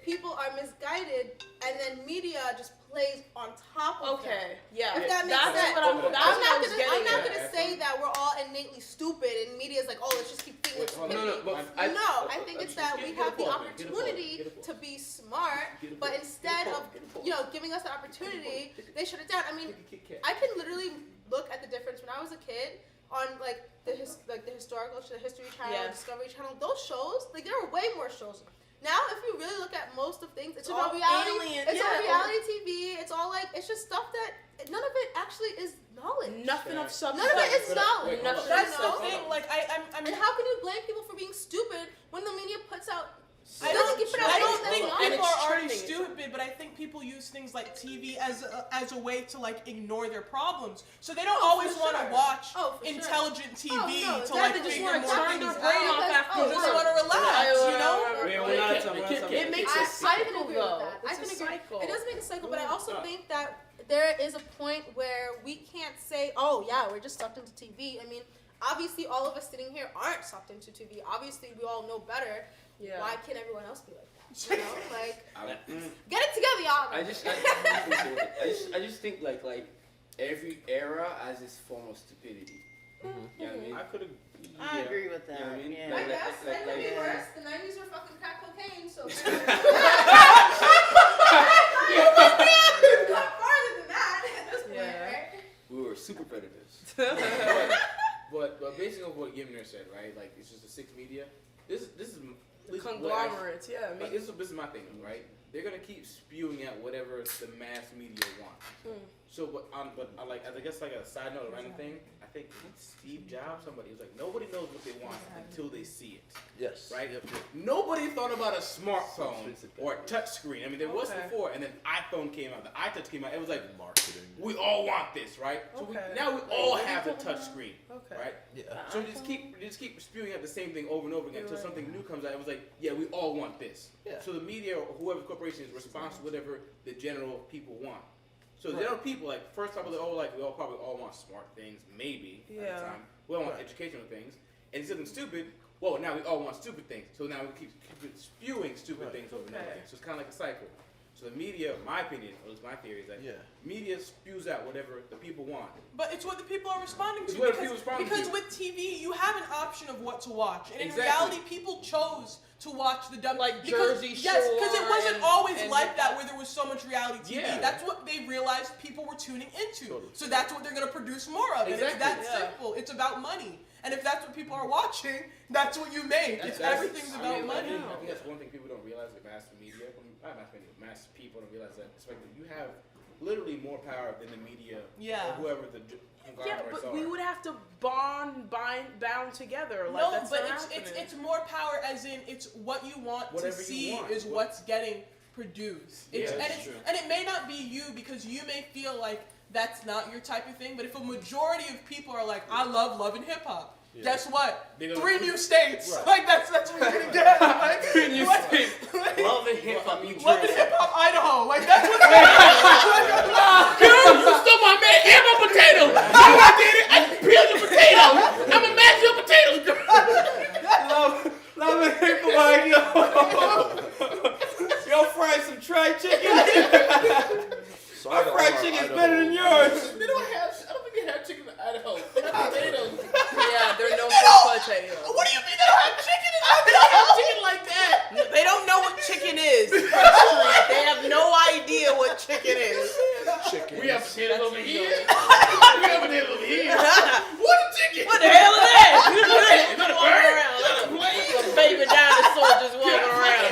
people are misguided and then media just plays on top of them. Okay. Yeah. If that makes That's sense. what I'm. That's what I was I'm getting not at. gonna say that we're all innately stupid and media's like, oh, let's just keep thinking Wait, stupidity. hold on. No, no, but No, I think it's that we Get a have the ball, man. Get a ball, opportunity get a ball. to be smart, Get a but ball, instead get a ball, of get a ball. giving us the opportunity, they shut it down. I mean, Kit Kat. I can literally look at the difference when I was a kid on like the historical, the History Channel, Yeah. Discovery Channel. Those shows, like there were way more shows. Now, if you really look at most of things, it's It's all all reality. alien, It's all yeah. reality TV. It's all like it's just stuff that none of it actually is knowledge. Nothing of substance. None of it is Wait, knowledge. hold on. that's you know? the thing. Like I'm And how can you blame people for being stupid when the media puts out? I doesn't keep it out I don't anything think that's And people it's are already trending. stupid, but I think people use things like TV as a way to like ignore their problems. So they don't Oh, always for want to sure. watch Oh, for sure. intelligent TV Oh, no, to that like they just figure wanna more turn things their brain out. off after Oh, They just wow. want to relax, you know? Wait, we're not talking. It makes I a can cycle agree though. with that. I It's can a agree. cycle. It does make a cycle, but I also think that there is a point where we can't say, "Oh, yeah, we're just sucked into TV." I mean, obviously, all of us sitting here aren't sucked into TV. Obviously, we all know better. Yeah. Why can't everyone else be like that? You know, like I- get it together, y'all. I just think like every era has its form of stupidity. You know what I mean? I could have. I agree with You that. know what I mean? Yeah. I guess that could be yeah. worse. The 90s were fucking crack cocaine, so. Go farther than that at this point, Yeah. right? We were super predators. But basing on what Gimner said, right? Like it's just a six media. This is at least what I- Conglomerates, yeah. I Like, mean, this is my thing, right? They're gonna keep spewing out whatever the mass media wants. Mm. So, but like, I guess like a side note, a random thing. I think Steve Jobs, somebody was like, nobody knows what they want until they see it, Yes. right? right? Yep. Nobody thought about a smartphone or a touch screen. I mean, there was before, and then iPhone came out, the iTouch came out. It was like Marketing. we all want this, right? So now we all have the touch screen, right? Yeah. So we just keep spewing out the same thing over and over again until something new comes out. It was like, yeah, we all want this. Yeah. So the media or whoever corporation is responsible for whatever the general people want. So the general people, like, first off, we all probably all want smart things, maybe at the time. We all want educational things. And something stupid, well, now we all want stupid things. So now we keep spewing stupid things over and over again. So it's kind of like a cycle. So the media, my opinion, or at least my theory, is that media spews out whatever the people want. But it's what the people are responding to. It's what people are responding because to. with TV, you have an option of what to watch. And in Exactly. reality, people chose to watch the dumb... Like because, Jersey Yes, because it Shore wasn't and- always and like that where there was so much reality TV. Yeah. That's what they realized people were tuning into. Totally. So that's what they're going to produce more of. And it's Exactly. that simple. It's about money. And if that's what people are watching, that's what you make. Everything's about money. I think that's one thing people don't realize with mass media. Not mass media, mass people don't realize that. Especially you have literally more power than the media or whoever the conglomerates but are. we would have to bound together. Like, No, that's but not it's more power as in it's what you want Whatever to you see want. is what's getting produced. Yeah, and that's true. and it may not be you because you may feel like that's not your type of thing, but if a majority of people are like, I love and hip hop. Yeah. Guess what? They're gonna 3 put- new states. Right. Like that's what you're gonna get. Like, 3 new what- states. like, Love and hip hop. New Love and Jersey. hip hop Idaho. Like that's what You stole my man and my potato. You know what I did it? I peeled your potatoes. I'm a mash your potatoes. Love and hip hop. Yo, fried some fried chicken. Sorry to Our fried all our chicken's Idaho better than yours. They don't have. I don't think they have chicken in Idaho. They have potatoes. Yeah, they're known for potatoes. What do you mean they don't have chicken in They don't have chicken like that. They don't know what chicken is. They have no idea what chicken is. Chicken. We have potatoes over here. We have potatoes over here. What a chicken? What the hell is that? Is that a Walking bird? around. Is that a plane? A baby dinosaur just walking around.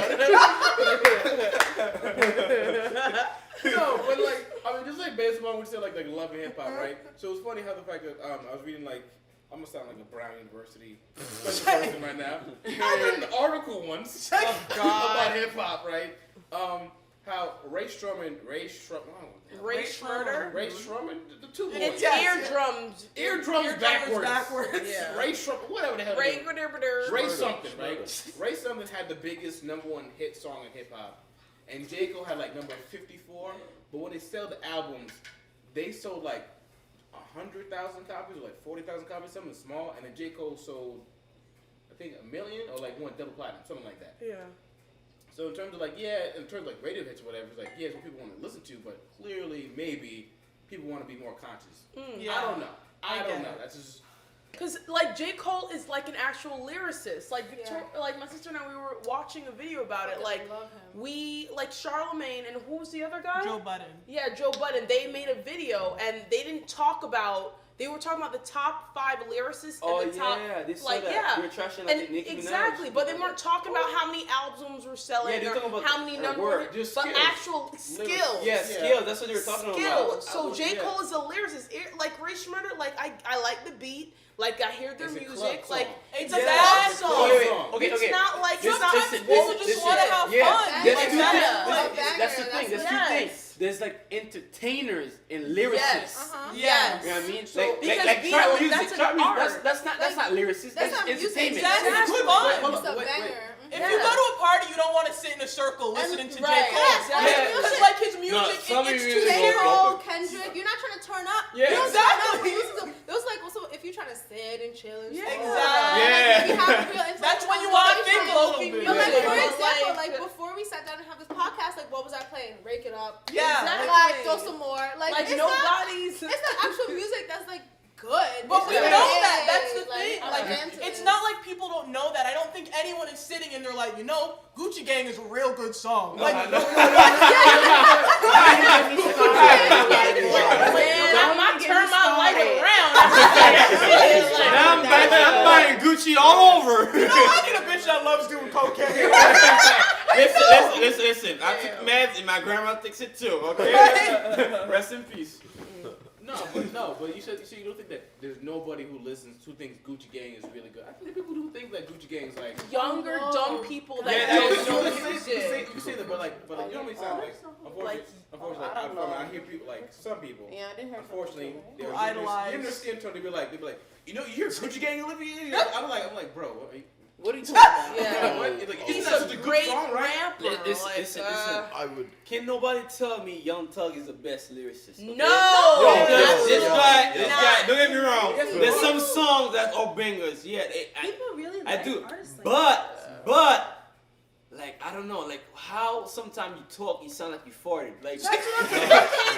No, but like, I mean, just like based on what we said, like love and hip hop, right? So it's funny how the fact that I was reading like, I'm gonna sound like a Brown University person right now. I read an article once about hip hop, right? How Ray Strummer, Ray Schmurder. the two boys. It's eardrums. Eardrums backwards. Yeah. Ray Strummer, whatever the hell. Ray. Ray something, right? Ray something had the biggest #1 hit song in hip hop, and J. Cole had like number 54. But when they sell the albums, they sold like 100,000 copies or like 40,000 copies, something small, and then J. Cole sold, I think, 1 million or like one double platinum, something like that. Yeah. So in terms of like, in terms of like radio hits or whatever, it's like, it's what people want to listen to, but clearly maybe people want to be more conscious. I don't know. I don't know. That's just. Cause like J. Cole is like an actual lyricist. Like like my sister and I, we were watching a video about it. Like we like Charlemagne and who was the other guy? Joe Budden. Yeah, Joe Budden. They made a video and they didn't talk about. They were talking about the top 5 lyricists and the top, they saw like that. They were trashing like and Nicki Minaj. exactly. But they weren't talking about how many albums were selling Yeah, they're talking or about how many her number, work, just but skills. actual skills. Yeah, skills. That's what they were talking about. So J. Cole is a lyricist. Like Ray Schmurder, like I like the beat. Like I hear their It's a music. club Like song. it's Yeah. a bad It's a song. club Wait, song. okay, It's okay. not like Sometimes people just want to have Yeah, fun. there's Like two that. things. That's the thing. There's two Yes. things. There's like entertainers and lyricists. Uh-huh. Yes. You know what I mean? So, because like being- trap music. that's an Trap music. art. That's not lyricists. That's That's not music. entertainment. Exactly. It's It's good. fun. Wait, hold It's on, a wait. banger. If you go to a party, you don't want to sit in a circle listening to J. right. Cole. Yes, Yeah. that's Because music. like his music, some it's music too is J. go- Cole, Kendrick, you're not trying to turn up. Yeah. You don't Exactly. turn up. Listen to- It was like also if you're trying to sit and chill and Yeah. stuff. Exactly. Yeah. Maybe have a real That's when you intellectual want to think a little conversation. bit. But like Yeah. for Yeah. example, Like- like before we sat down and have this podcast, like what was I playing? Rake It Up. Yeah. Exactly. Like throw some more. Like, Like it's nobody's. Not, it's not actual music that's like good. But It's we just know like, that. That's the like, thing. I'm Like, into it's this. not like people don't know that. I don't think anyone is sitting and they're like, Gucci Gang is a real good song. Like, I'm not turn my life around. Now I'm buying Gucci all over. I need a bitch that loves doing cocaine. Listen. I took meds and my grandma takes it too, okay? Rest in peace. But you said you don't think that there's nobody who thinks Gucci Gang is really good. I think people do think that Gucci Gang is like Younger, dumb people that Yeah, don't that's know true. music. you say that, but you know what I mean? Unfortunately, I don't I know. hear people like some people. Yeah, I didn't hear. Unfortunately, they're idolize. in their skin tone. They be like, you know, you hear Gucci Gang, Olivia. I'm like, bro, what are you? What are you talking about? Yeah. What? Like, He's isn't that a such a good great song, right? rapper. Listen. I would. Can nobody tell me Young Thug is the best lyricist? Okay? No. Because this guy, Not. don't get me wrong. Yes, There's sir. some songs that are bangers. Yeah, People really I like do. artists like But, like, I don't know, like, how sometimes you talk, you sound like you farted. Like, That's what I'm saying. I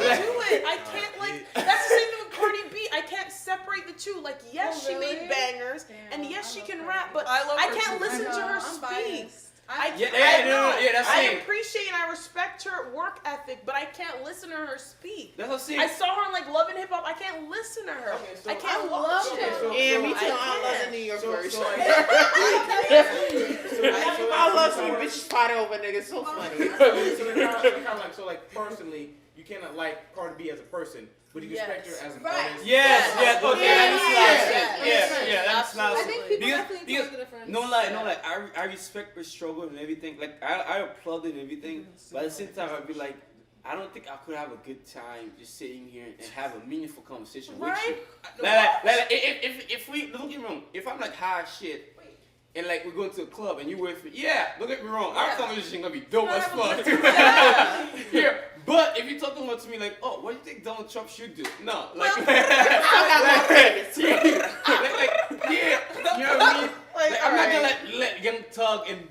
can't do it. I can't, like, that's the same thing with Cardi B. I can't separate the two. Like, yes, Oh, she really? made bangers, Damn, and yes, I she love can Cardi rap, B. but I love I her can't too. listen to her I'm speak. biased. I Yeah, can't. that's I same. appreciate and I respect her work ethic, but I can't listen to her speak. that's what I'm saying. I saw her in like Love and Hip Hop. I can't listen to her. Okay, so I can't I watch love it. her. Yeah, me too. I I love the can't. New York So, version. so, like, I love some bitches fight over niggas. So funny. so like personally, you cannot like Cardi B as a person, but you can respect her as an Right. artist. Yes, okay, that makes a lot of sense. Yeah, Yeah, that makes a lot of I sense. think people Because- definitely tell the difference. No lie, I respect her struggle and everything. Like, I applaud it and everything, but at the same time, I'd be like, I don't think I could have a good time just sitting here and have a meaningful conversation with you. Like, if we, don't get me wrong, if I'm like high as shit, and like we're going to a club and you with me, yeah, don't get me wrong, our conversation gonna be dope as fuck. Yeah, but if you talking about to me like, oh, what do you think Donald Trump should do? No, like, yeah, you know what I mean? Like, I'm not gonna let Young Thug and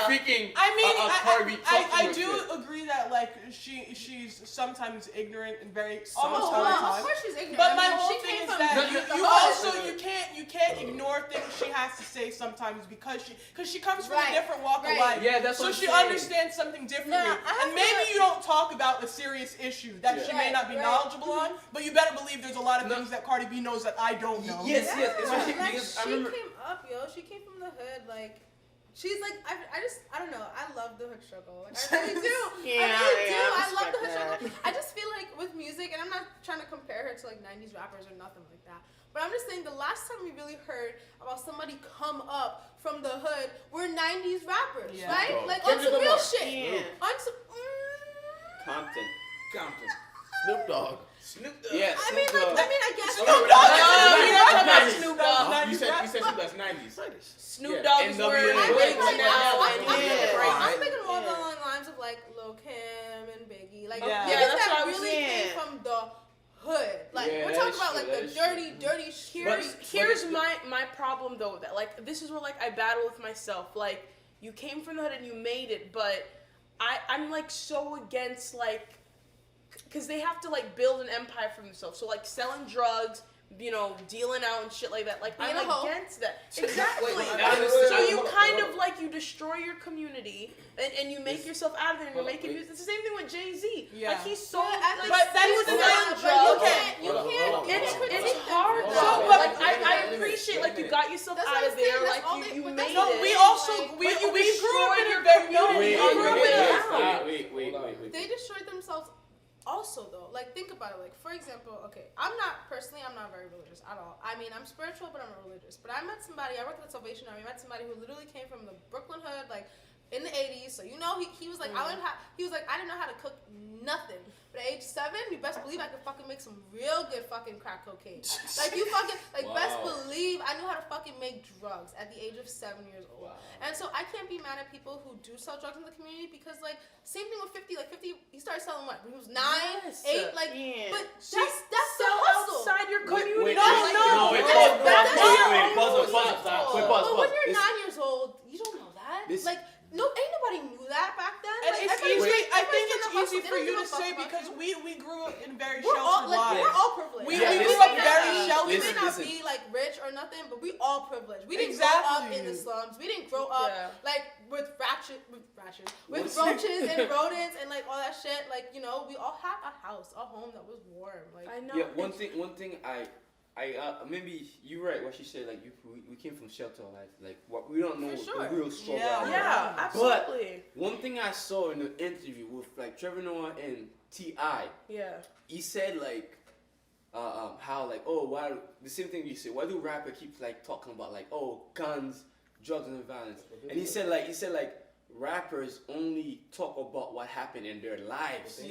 freaking Cardi B talk to I her do shit. agree that like she's sometimes ignorant and very almost Oh, all the well, time. of course she's ignorant. But I my mean, whole she thing came is from that the you hood. also you can't ignore things she has to say sometimes because she comes from Right. a different walk of Right. life. Yeah, that's so what I'm she saying. understands something differently. Nah, I and feel maybe like- you don't talk about a serious issue that she may Right, not be right. knowledgeable on, but you better believe there's a lot of things that Cardi B knows that I don't know. Yes, especially Like, because I she remember. came up, yo. She came from the hood, like. She's like, I don't know. I love the hood struggle. Like, I really do. Yeah, I really do. yeah, I I love the hood respect struggle. I just feel like with music, and I'm not trying to compare her to like 90s rappers or nothing like that. But I'm just saying the last time we really heard about somebody come up from the hood were 90s rappers, Yeah. right? Oh. Like on some Kendrick real Lamar. shit. Yeah. On some. Compton. Snoop Dogg. Snoop Dogg. Yeah, I mean, Snoop Dogg. I guess. Snoop Dogg. No, you're not talking about Snoop Dogg. Dogg. You said Snoop Dogg's 90s. Snoop Yeah. Dogg is NWA. where I'm Wait, thinking wait, like, now I'm and thinking yeah. I'm Right. thinking more Yeah. along the lines of like Lil Kim and Biggie, like Yeah. niggas Yeah, that's that what I was really saying. came from the hood. Like Yeah, we're that talking is about true, like that the is dirty, true. dirty shit. Here's my problem though, that like this is where like I battle with myself. Like you came from the hood and you made it, but I'm like so against like, because they have to like build an empire for themselves. So like selling drugs, you know, dealing out and shit like that. Like Being I'm a hoe. against that. Exactly. wait, So you hold on, kind hold of like you destroy your community and you make yourself out of there and you're hold on, making wait. music. It's the same thing with Jay-Z. Yeah. Like he's so Yeah, like, but that he was was the selling but drugs. you Hold on, can't. hold on. It's hard Hold though. on. Like Wait a I minute. appreciate Wait a like you minute. got yourself That's out what of I'm saying, there. that's Like all they- you but made that's it. No, we also Like, we but you grew up in destroy a your very community. no, we grew up in a Wait, Wait. They destroyed themselves also though. Like think about it. Like for example, okay, I'm not very religious at all. I mean, I'm spiritual, but I'm not religious. But I met somebody, I worked at the Salvation Army, I met somebody who literally came from the Brooklyn hood, like in the 80s. So you know he was like, he was like, I didn't know how to cook nothing. But at age 7, you best believe I could fucking make some real good fucking crack cocaine. Like you fucking best believe I knew how to fucking make drugs at the age of 7 years old. And so I can't be mad at people who do sell drugs in the community because like same thing with 50. Like 50, he started selling what? When he was 9, Yes. 8. Like, Yeah. but that's the Sell hustle. outside your community. Wait, No, wait, that's pause. But when you're This- 9 years old, you don't know that. This- Like, no, ain't nobody knew that back then. And like, it's everybody- easy. I everybody's think in it's the hustle. easy They for don't you give to a fuck say about because you. we grew up in very We're all sheltered lives. we're all privileged. We Yeah, we listen, may not very be, sheltered. we may not Listen. be like rich or nothing, but we all privileged. We didn't Exactly. grow up in the slums. We didn't grow up Yeah. like with What's- roaches and rodents and like all that shit. Like you know, we all had a house, a home that was warm. Like I know. Yeah, one thing I maybe you're right what she said. Like we came from shelter life. Like what we don't know For sure. the real struggle. Yeah. out there. Yeah, absolutely. One thing I saw in the interview with like Trevor Noah and T.I., Yeah. he said like how like why the same thing you say, why do rappers keep like talking about like guns, drugs and violence? And he said like rappers only talk about what happened in their lives,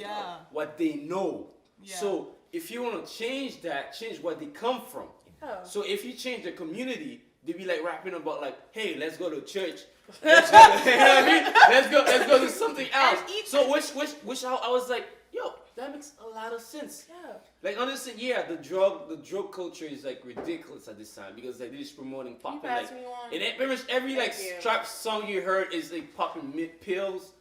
what they know. Yeah. So if you want to change that, change where they come from. Oh. So if you change the community, they be like rapping about like, hey, let's go to church. Let's go, you know what I mean? Let's go do something else. So which I was like, yo, that makes a lot of sense. Yeah. Like honestly, yeah, the drug culture is like ridiculous at this time because like they're just promoting popping like, and pretty much every like trap song you heard is like popping pills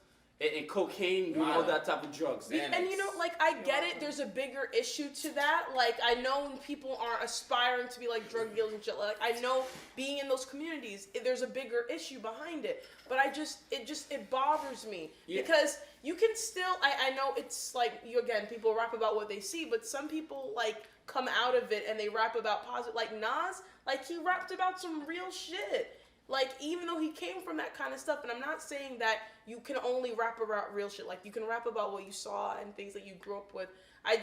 and cocaine and all that type of drugs. And you know, like I get it. There's a bigger issue to that. Like I know when people are aspiring to be like drug dealers and shit. Like I know being in those communities, there's a bigger issue behind it. But it bothers me because you can still. I know it's like people rap about what they see, but some people like come out of it and they rap about positive. Like Nas, like he rapped about some real shit. Like, even though he came from that kind of stuff, and I'm not saying that you can only rap about real shit. Like, you can rap about what you saw and things that you grew up with. I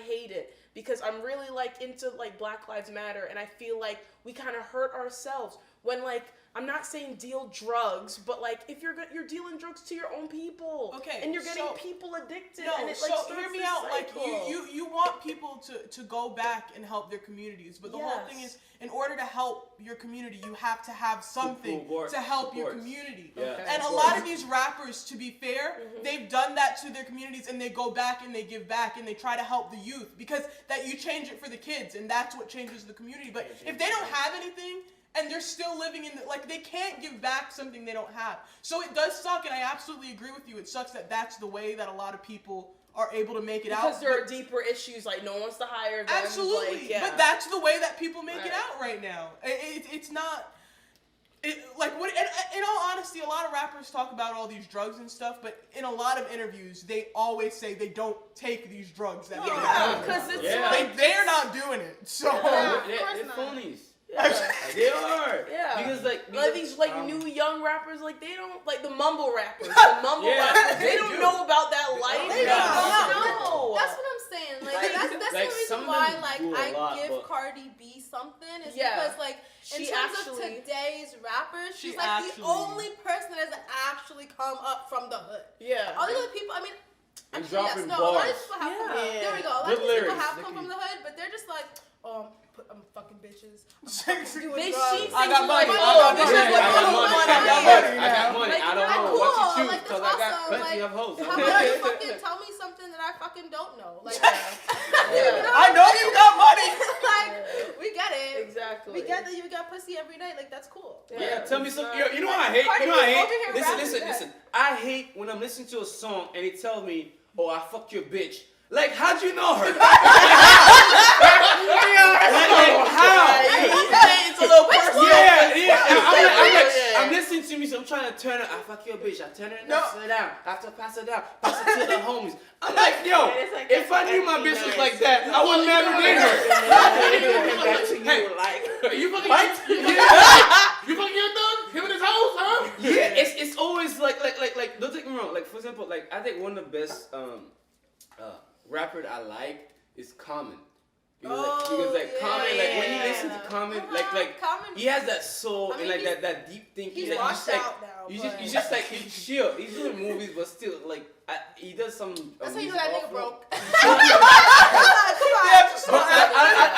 hate it because I'm really, like, into, like, Black Lives Matter, and I feel like we kind of hurt ourselves when, like, I'm not saying deal drugs, but, like, if you're dealing drugs to your own people. Okay. And you're getting people addicted. No, and it, so like, hear me this out. cycle. Like, you want people to go back and help their communities, but the whole thing is, in order to help your community, you have to have something to help your community. Yeah. And a lot of these rappers, to be fair, they've done that to their communities, and they go back and they give back and they try to help the youth because that you change it for the kids, and that's what changes the community. But if they don't have anything and they're still living in they can't give back something they don't have. So it does suck, and I absolutely agree with you. It sucks that that's the way that a lot of people are able to make it out. Because there are deeper issues, like no one wants to hire them. Absolutely, like, but that's the way that people make it out right now. It's not. In all honesty, a lot of rappers talk about all these drugs and stuff, but in a lot of interviews, they always say they don't take these drugs. Because it's they're not doing it. So they're phonies. Yeah. They are. Yeah. Because these new young rappers, like they don't like the mumble rappers. Rappers, they don't know about that life. They don't know. That's what I'm saying. Like that's the like, reason why I give Cardi B something is because like in terms of today's rappers, she's like the only person that has actually come up from the hood. Yeah. All the other people, I mean. Actually, yes, no, a lot of people have come from, there we go. A lot of people have come from the hood, but they're just like, I'm fucking bitches. I got money. I got money. I don't know what to choose because I got plenty of hoes. How about you fucking tell me something that I fucking don't know? Like, I know you got money. Like, we get it. Exactly. We get that you got pussy every night. Like, that's cool. Yeah, tell me something. You know what I hate? You know what I hate? Listen. I hate when I'm listening to a song and it tells me, "Oh, I fucked your bitch." Like, how'd you know her? How? It's a little personal. I'm listening to me, so I'm trying to turn her. I fuck your bitch. I turn her upside down. I have to pass her down. Pass it to the homies. I'm like, yo, if I knew my bitch was like that, I would never date her. Hey, you fucking you fucking your dog? Him and his hoes, huh? Yeah, it's always like, don't take me wrong. Like, for example, like, I think one of the best rapper I like is Common. Because Common, like when you listen to Common, Common, he has that soul and like that deep thinking. He's washed out now. He's just like he's chill. He's doing movies, but still like he does some. That's how you know that nigga broke. I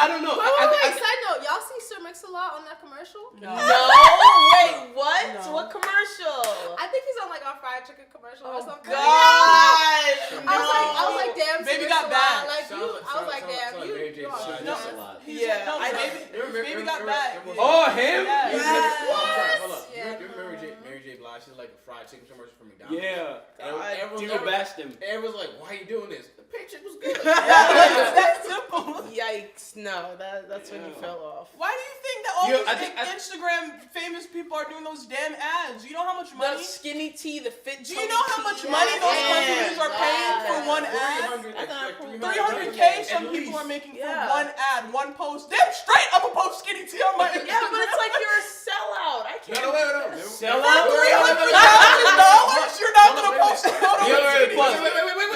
don't know. Wait, side note, y'all see Sir Mix-a-Lot on that commercial? No. Wait, what? No. What commercial? I think he's on like a fried chicken commercial or something. God. I was like, damn. Baby got bad. Like you, I was like, damn. You. Baby got bad. Oh, him? Hold up. You remember Mary J. Blige? She's like a fried chicken commercial from McDonald's. Yeah. Everyone bashed him. Everyone's like, why are you doing this? The picture was good. That's simple. Yikes! No, that's when you fell off. Why do you think that all these Instagram famous people are doing those damn ads? You know how much money? The skinny tea, the fit. Do you know how much money those companies are paying for one ad? 300K. Some people are making for one ad, one post. Damn straight, I'm gonna post skinny tea on my Instagram. Yeah, but it's like you're a sellout. I can't. No. Sellout? $300,000? You're not gonna post a photo. Wait.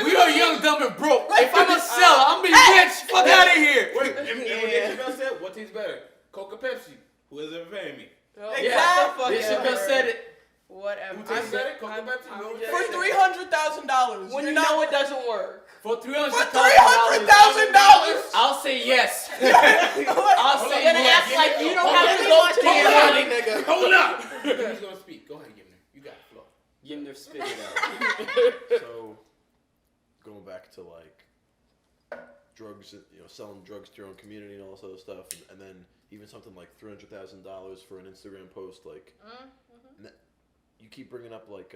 We are young, dumb, and broke. If I'm a seller, I'm being rich. fuck out of here. Wait, and what Dave Chappelle said, what tastes better? Coke or Pepsi? Who has ever paying me? Oh, Exactly. Dave Chappelle said it. Whatever. Who tastes better? Coke or Pepsi? I'm No, just- For $300,000. When you're you not know it doesn't work. For $300,000. $300,000. I'll say yes. I'll I'll say You're gonna yes. act like you don't Hold have on. to go to Hold your on. money, nigga. Hold up. Who's gonna speak? Go ahead, Gimner. You got the floor. Give them spit it out. So, going back to like drugs, selling drugs to your own community and all this other stuff, and then even something like $300,000 for an Instagram post, like, and that, you keep bringing up like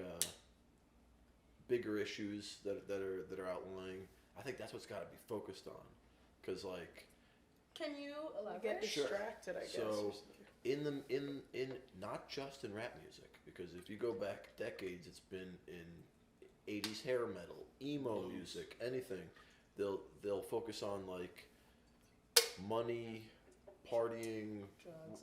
bigger issues that are outlying. I think that's what's got to be focused on, because like. Can you elaborate? Get Sure. distracted, I guess. So, in not just in rap music, because if you go back decades, it's been in 80s hair metal, emo music, anything. They'll focus on like money, partying,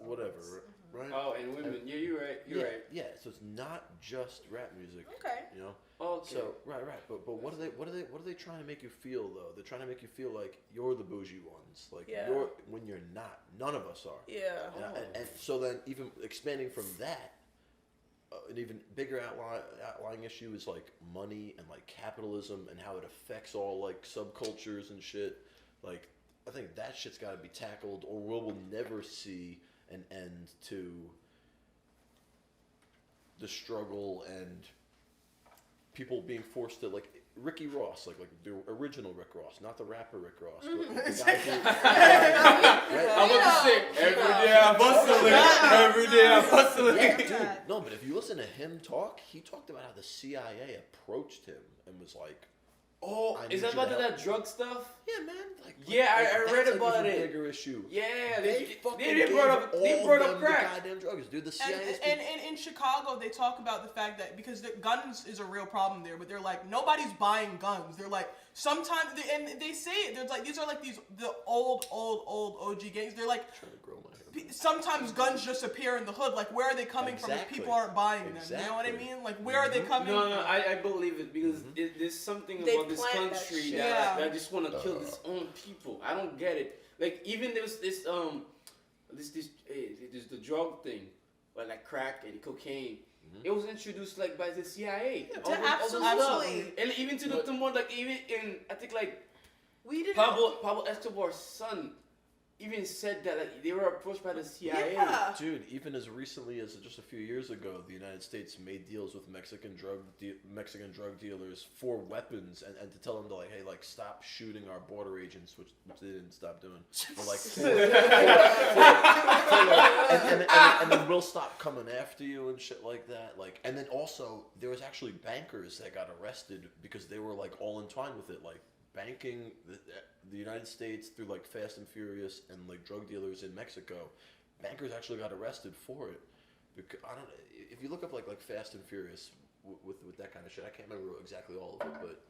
whatever, right? Oh, and women. Yeah, you're right. You're right. Yeah, so it's not just rap music. Okay. Okay. So right, but what are they trying to make you feel though? They're trying to make you feel like you're the bougie ones, like Yeah. you're when you're not. None of us are. Yeah. And so then even expanding from that, an even bigger outlying issue is like money and like capitalism and how it affects all like subcultures and shit. Like I think that shit's got to be tackled, or we'll never see an end to the struggle and people being forced to like Ricky Ross, like the original Rick Ross, not the rapper Rick Ross. But the guy who, I want to say every day I'm hustling. Every day I'm hustling. yeah, dude. No, but if you listen to him talk, he talked about how the CIA approached him and was like, Oh, I is need that you about to that drug stuff? "Yeah, man." Like, Yeah, I that's read an about even it. Bigger issue. Yeah, They fucking they gave brought up them crack. the goddamn drugs, dude. The CIA. And in Chicago, they talk about the fact that because the guns is a real problem there, but they're like nobody's buying guns. They're like sometimes and they say it. There's like these are like the old OG gangs. They're like trying to grow my hair. sometimes guns just appear in the hood. Like where are they coming from if Exactly. people aren't buying them? You know what I Exactly. mean? Like where are they coming No, from? I believe it because there's something They about this plant that country shit. that Yeah. I just want to kill its own people. I don't get it. Like even there's this the drug thing, like crack and cocaine. It was introduced like by the CIA. All those stuff. absolutely. And even to the more like even in I think like We didn't. Pablo Escobar's son even said that like, they were approached by the CIA. Yeah. Dude, even as recently as just a few years ago, the United States made deals with Mexican drug dealers for weapons and to tell them to like, hey, like stop shooting our border agents, which they didn't stop doing. But like, and then we'll stop coming after you and shit like that. Like, and then also there was actually bankers that got arrested because they were like all entwined with it, like banking the United States through like Fast and Furious and like drug dealers in Mexico. Bankers actually got arrested for it. Because, I don't. If you look up like Fast and Furious with that kind of shit, I can't remember exactly all of it, but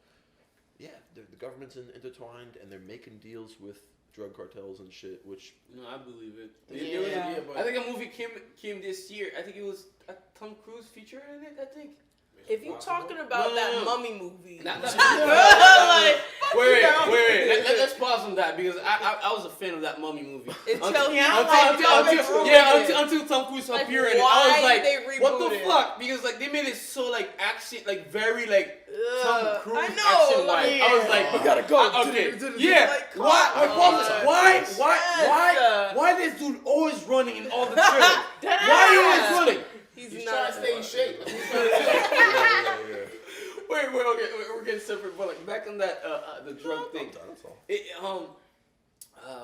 yeah, the government's intertwined and they're making deals with drug cartels and shit. Which No, I believe it. Yeah. There was I think a movie came this year. I think it was a Tom Cruise feature in it. I think. If you talking about No. that mummy movie, Not like, that wait. Let's pause on that because I was a fan of that mummy movie. until Until Tom Cruise Like, appeared, and why I was like, they what the rebooted? fuck? Because like they made it so like action, like very like Tom Cruise I know, action wise. like- I was like, we gotta go. Okay, yeah. Like, come Why? on. Why this dude always running in all the trailers? Why are you always running? He's He's not. trying to stay in shape. Wait, okay, we're getting separate, but like back on that the drug thing. that's all.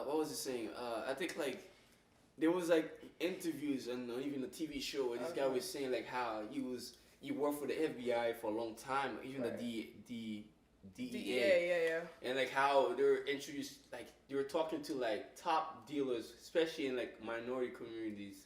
What was it saying? I think like there was like interviews and even a TV show where this guy was saying like how he worked for the FBI for a long time, even Right. the DEA. Yeah. And like how they were introduced, like they were talking to like top dealers, especially in like minority communities,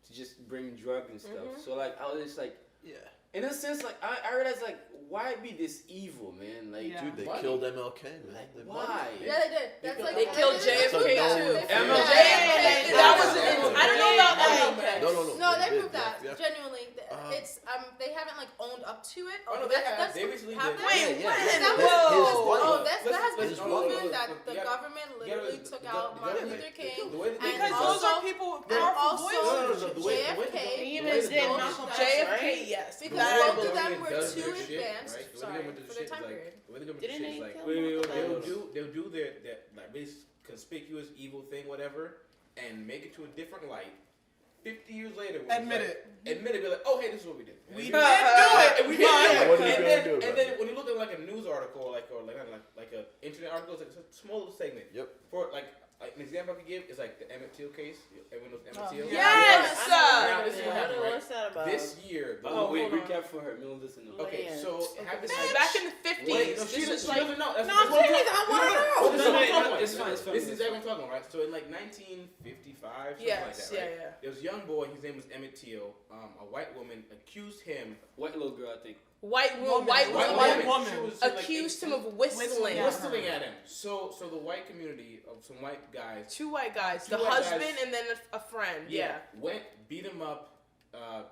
to just bring drugs and stuff. So like I was just like, Yeah. in a sense, like I realized like why be this evil, man? Like, Yeah. Dude, they Money. killed MLK, man. They- why? Yeah, they did. That's like They killed they did JFK prove that. too. They proved MLK. that. That was I don't know about Yeah. MLK. No. No, they did. proved that. Yeah. Genuinely. it's they haven't like owned up to it. Oh, no, that's they recently happened. did. Wait, what? That His was, wife. that has been His proven wife. that the government literally took out Martin Luther King Because and those also are people with and powerful also voices. JFK. Even did Malcolm X, JFK, right? yes. Because That I both of them believe. were too advanced. Sorry, for their time period. Didn't they kill They'll do their like this conspicuous evil thing, whatever, and make it to a different light. 50 years later, when Admit be like, oh hey, this is what we did. We And did do it. and we did do What it. are you And gonna do then, about and then it? when you look at like a news article, or like an internet article, it's like a small little segment. Yep. For like an example I could give is like the Emmett Till case. Everyone knows Emmett Till. Yes! Now this is what happened, right? What's that about? This year. Oh, wait, hold on. recap for her. Middle listen to Okay, Land. so it happened. Back in the 50s, Wait, no, this she was doesn't know. That's No, that's I'm what serious. I wanna know. Well, this is what I'm No, talking about. it's fine, it's fine. This is exactly what I'm talking about, right? So in like 1955, something Yes, like that, yeah, right? yeah. There was a young boy. His name was Emmett Till. A white woman accused him. White little girl, I think. White Woman. woman She was accused him of whistling. whistling at him. So the white community of some white guys. Two white guys, Two the white husband guys. and then a friend. Yeah. Went, beat him up,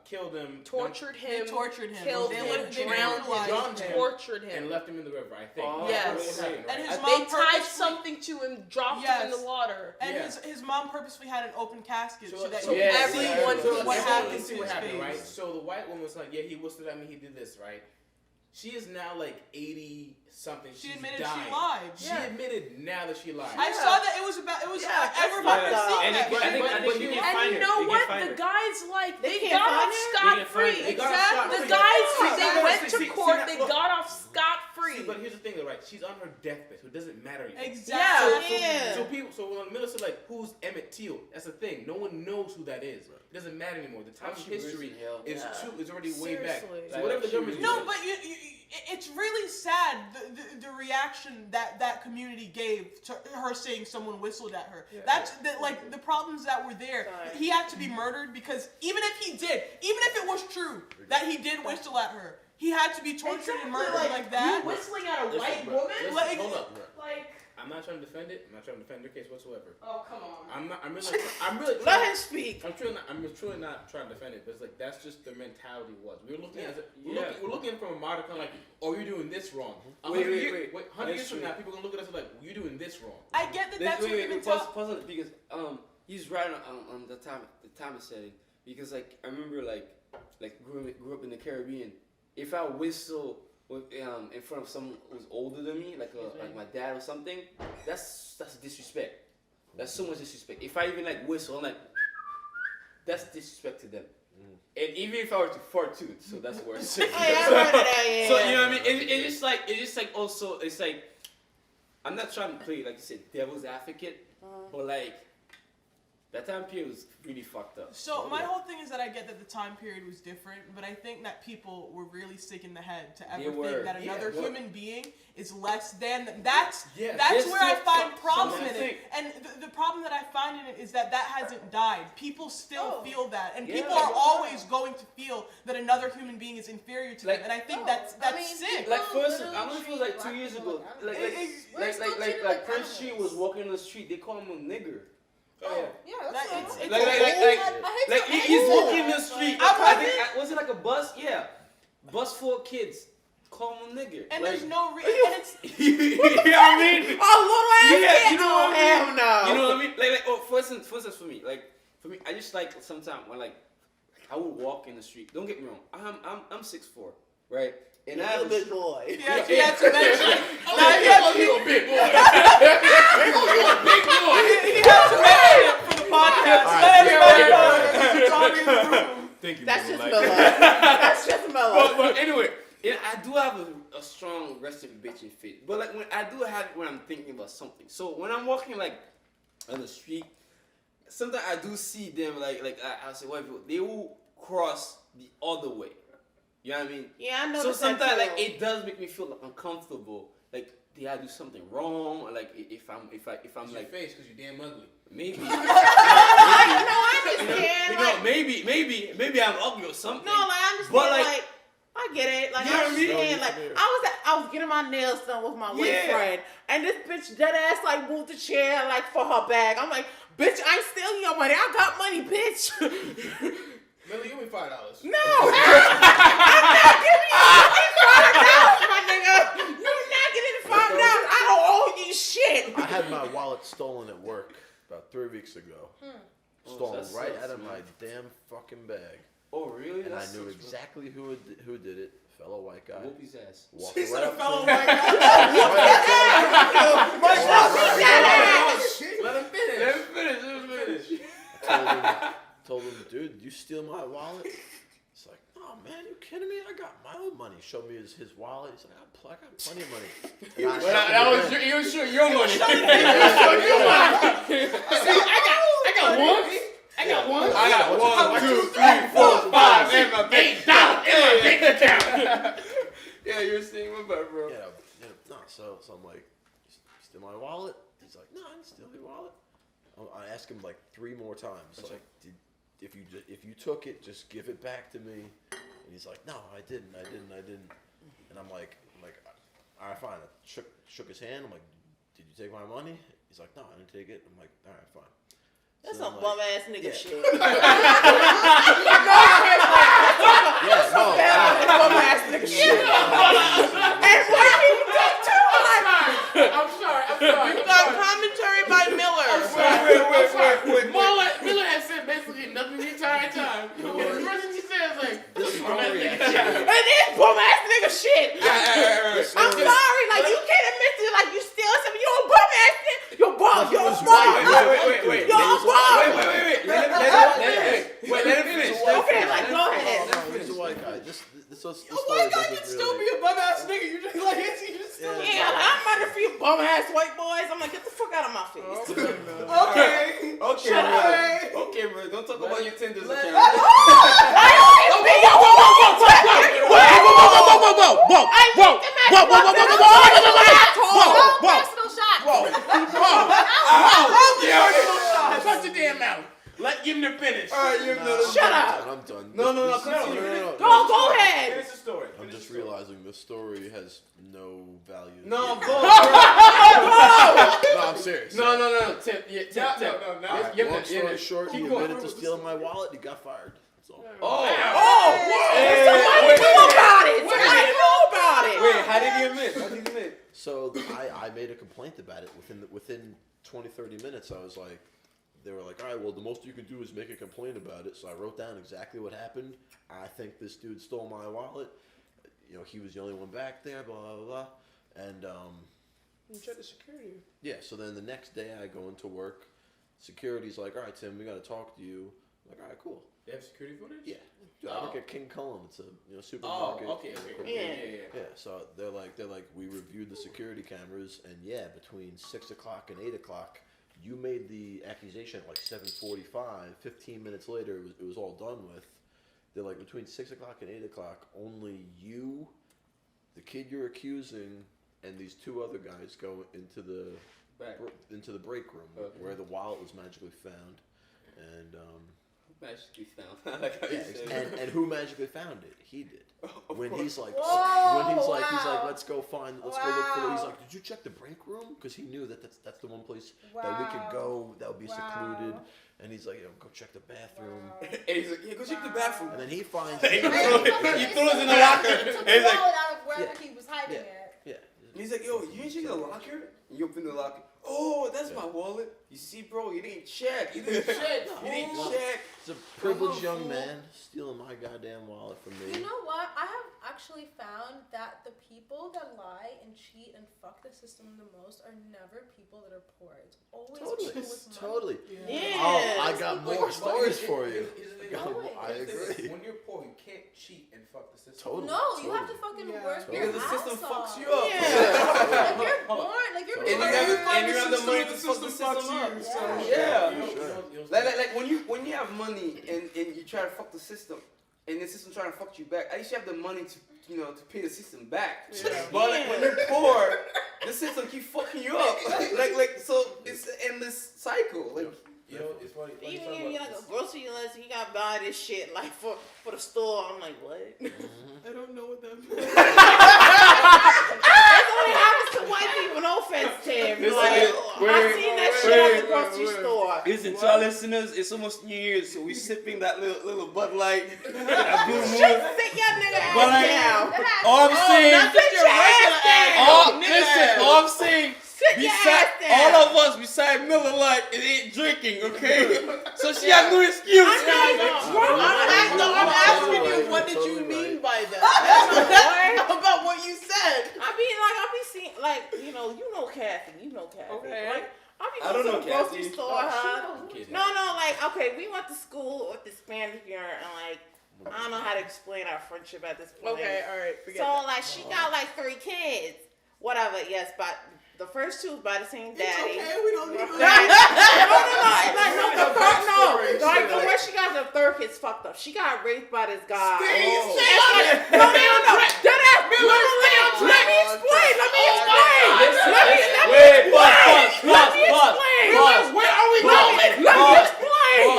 killed him, Tortured They him. tortured him. Killed They him. let- they Drowned drowned him. him, Tortured and him. left him in the river. I think. Oh, Yes. That's what happened, And right? his They mom tied purposely- something to him, dropped him in the water. And Yeah. his mom purposely had an open casket so that so Yeah, so everyone could everyone see can happened see to what his happened, right? face. So the white woman was like, yeah, he whistled at me, he did this, right? She is now like 80 something. She She's admitted dying. she lied. She admitted now that she lied. I saw that it was about. It was that's everybody fucked up. seen And that. I think but you you- can And find you her. know You can what? find The her. guys like They they can't got find off her? scot They can free. find her. They got off Exactly. The scot-free. guys See, they went see, to see, court. now, They look. got off scot See, free. but here's the thing, though, right? She's on her deathbed, so it doesn't matter yet. Exactly. Yeah. So people, so when Melissa like, who's Emmett Till? That's the thing. No one knows who that is. It doesn't matter anymore. The time of She rich history in hell. is is already way back. Seriously. So whatever the She government rich. No, but it's really sad the reaction that community gave to her saying someone whistled at her. That's like the problems that were there. Sorry. He had to be murdered because even if it was true that he did whistle at her, he had to be tortured and murdered like that. You whistling at a Listen, white bro, woman? listen, Like- hold up. Like, I'm not trying to defend it. I'm not trying to defend your case whatsoever. oh come on. I'm really Let trying, him speak. I'm truly not trying to defend it, but it's like that's just the mentality was. We were looking at it, Yeah. we're looking from a modern kind of like, oh, you're doing this wrong. Wait, 100 years from That's now, true. people gonna look at us and like, you're doing this wrong. I get that that's what even pause on it because he's right on the time setting because like I remember like grew up in the Caribbean. If I whistle in front of someone who's older than me, like my dad or something, that's disrespect. That's so much disrespect. If I even like whistle, I'm like, that's disrespect to them. And even if I were to fart too, so that's worse. Oh, yeah, I heard of that, yeah. So you know what I mean? It's just like also it's like I'm not trying to play like you said devil's advocate, but like that time period was really fucked up. So my whole thing is that I get that the time period was different, but I think that people were really sick in the head to ever think that another human being is less than them. That's where I find problem in it. And the problem that I find in it is that hasn't died. People still feel that, and people are always going to feel that another human being is inferior to them. And I think that's sick. Like first, I don't know if it was like 2 years ago. Like Prince Street was walking on the street. They call him a nigger. Oh Yeah, that's It's Like he's walking in the street. I think was it like a bus? Yeah, bus full of kids. Call him a nigger. And like, there's no reason. you know what I mean? Oh, little ass Yeah, kid. you know what I Hell mean? no. You know what I mean? Like for instance, for me, I just like sometimes when like I would walk in the street. Don't get me wrong. I'm 6'4", right? And I have Little bit boy. He had to mention. you a big boy. You a big boy. He had to mention it for the podcast. Let everybody know he's talking in the room. Thank you. That's Miller. just Miller. That's just Miller. but anyway, I do have a strong resting bitching fit. But like when I do have it when I'm thinking about something. So when I'm walking like on the street, sometimes I do see them like I'll say white people. They will cross the other way. You know what I mean? Yeah, I know. So sometimes like it does make me feel like uncomfortable. Like did I do something wrong? Or like if I'm It's like your face because you're damn ugly. maybe. I understand. Maybe I'm ugly or something. No, like I understand. But, Like I get it. Like You know I what I mean? understand. Like I was getting my nails done with my white friend, and this bitch dead ass like moved the chair like for her bag. I'm like, bitch, I ain't stealing your money. I got money, bitch. Miller, you owe me $5. No. ago. Oh, Stolen that right sucks, out of man. my damn fucking bag. Oh, really? And I That knew sucks, bro. exactly who did it. Fellow white guy. Whoop his ass. Walked She right said a up to fellow him. white guy. Let him finish. Let him finish. Told him, dude, you steal my wallet? He's like, oh man, you kidding me? I got my own money. Showed me his wallet. He's like, I got plenty of money. But that was you was sure your money. See, I got one. I got one. I got What's 1, it- 2, 3, 4, 5 in my bank account. Yeah, you're seeing my butt, bro. Yeah, no. So I'm like, you steal my wallet? He's like, no, I didn't steal your wallet. I asked him like 3 more times. Like, if you took it, just give it back to me. And he's like, no, I didn't. And I'm like, all right, fine. I shook his hand. I'm like, did you take my money? He's like, no, I didn't take it. I'm like, all right, fine. That's So some I'm bum like, ass nigga yeah. shit. Yeah, no, Bum ass nigga shit. And white people do too. Like, I'm sorry. You got commentary by Miller. Wait. Miller has said basically nothing the entire time. The first thing he says like, this story and it's bum ass nigga shit. I'm sorry, like you can't admit to like you steal something. You're a bum ass nigga. You're a bum. You're a bum. Wait. You're a bum. Let him finish. Okay, like go ahead. He's a white guy. This A story white guy doesn't can still really- be a bum ass nigga. You just like you just still. Yeah, like, I'm about to few bum ass white boys. I'm like, get the fuck out of my face. Okay. Shut up. Okay, bro. Don't talk about your Tinder's account. Personal shot. shut your damn mouth. Let Gimner finish. All right, Shut up. I'm done. No. No. Go ahead. Finish the story. I'm just realizing this story has no value. No, go. No, I'm serious. No. Tim. Long story short, he admitted to stealing my wallet. He got fired. That's all. Somebody know about it. Somebody know about it. Wait, how did he admit? So I made a complaint about it within 20, 30 minutes. I was like, they were like, all right, well, the most you can do is make a complaint about it. So I wrote down exactly what happened. I think this dude stole my wallet. You know, he was the only one back there, blah, blah, blah. And, You tried the security. yeah, so then the next day I go into work. Security's like, all right, Tim, we got to talk to you. I'm like, all right, cool. They have security footage? Yeah. Dude, I work at King Cullen. It's a Oh, supermarket. okay. Yeah. Yeah, so they're like, we reviewed the security cameras, and yeah, between 6 o'clock and 8 o'clock, you made the accusation at like 7:45. 15 minutes later, it was all done with. They're like, between 6 o'clock and 8 o'clock, only you, the kid you're accusing, and these 2 other guys go into the break room where the wallet was magically found, and Magically found. Like how you said. and who magically found it? He did. When he's like, Whoa, he's wow. like, let's go look for it. He's like, did you check the break room? Because he knew that's the one place that we could go that would be secluded. And he's like, go check the bathroom. And he's like, yeah, go check the bathroom. And then he finds. You throw it in the locker. He took And the he's like, wallet out of wherever he was hiding it. Yeah. he's like, yo, you didn't check the locker? You open the locker. Oh, that's my wallet. You see, bro, you didn't check. You didn't check. It's a privileged young man stealing my goddamn wallet from me. You know what? I have actually found that the people that lie and cheat and fuck the system the most are never people that are poor. It's always people with money. Totally. Yeah. Oh, I got more stories for you. Always. I agree. When you're poor, you can't cheat and fuck the system. Totally. No, you have to fucking work your Because the system ass fucks off. you up. Like you're born, like you're And born. you have the money to fuck the system up. Yeah. Yeah. Like when you have money and you try to fuck the system and the system trying to fuck you back, at least you have the money to to pay the system back. Yeah. But like when you're poor, the system keep fucking you up. Like so it's an endless cycle. Like You know, it's funny. Even if you're like a grocery list, you gotta buy this shit like for the store. I'm like, what? I don't know what that means. That's only happens to white people. No offense, Tim. Listen, Like, I seen that shit at the grocery store. listen to our listeners, it's almost New Year's, so we sipping that little Bud Light. That Blue Shit, Moon. sit your nigga ass But like, down. all I'm saying, Sit your ass down. all I'm saying, Sit Sit your ass down. all of us beside Miller Lite, it ain't drinking, okay? So she has no excuse. I'm asking you, what did you mean by that? That's about what you said. I mean, like, I be seeing, like, you know Kathy. Okay. Like, I don't to know the grocery Kathy. store, No, like, okay, we went to school with this Spanish girl, and, like, I don't know how to explain our friendship at this point. Okay, all right, forget So, that. like, she got, like, 3 kids. Whatever, yes, but the first 2 was by the same daddy. Okay, we don't need to. No. Like, the way she got the 3rd kid's fucked up. She got raped by this guy. No. Let me explain. Wait, pause. Where are we going? Let me explain.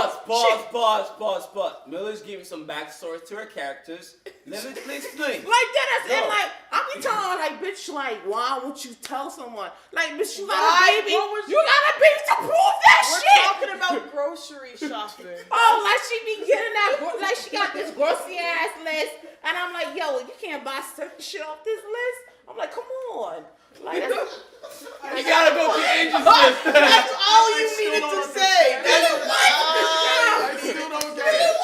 Pause. Miller's giving some backstory to her characters. Let me explain. Like that, and like I be telling her, like, bitch, like, why won't you tell someone? Like, bitch, you got a baby. You got a baby to prove that We're shit. talking about grocery shopping. Oh, like she be getting that, like she got this grocery ass list, and I'm like, yo, you can't buy certain shit off this list. I'm like, come on, like that's, You gotta go to Angel's list. That's all you needed to say. I still don't get it.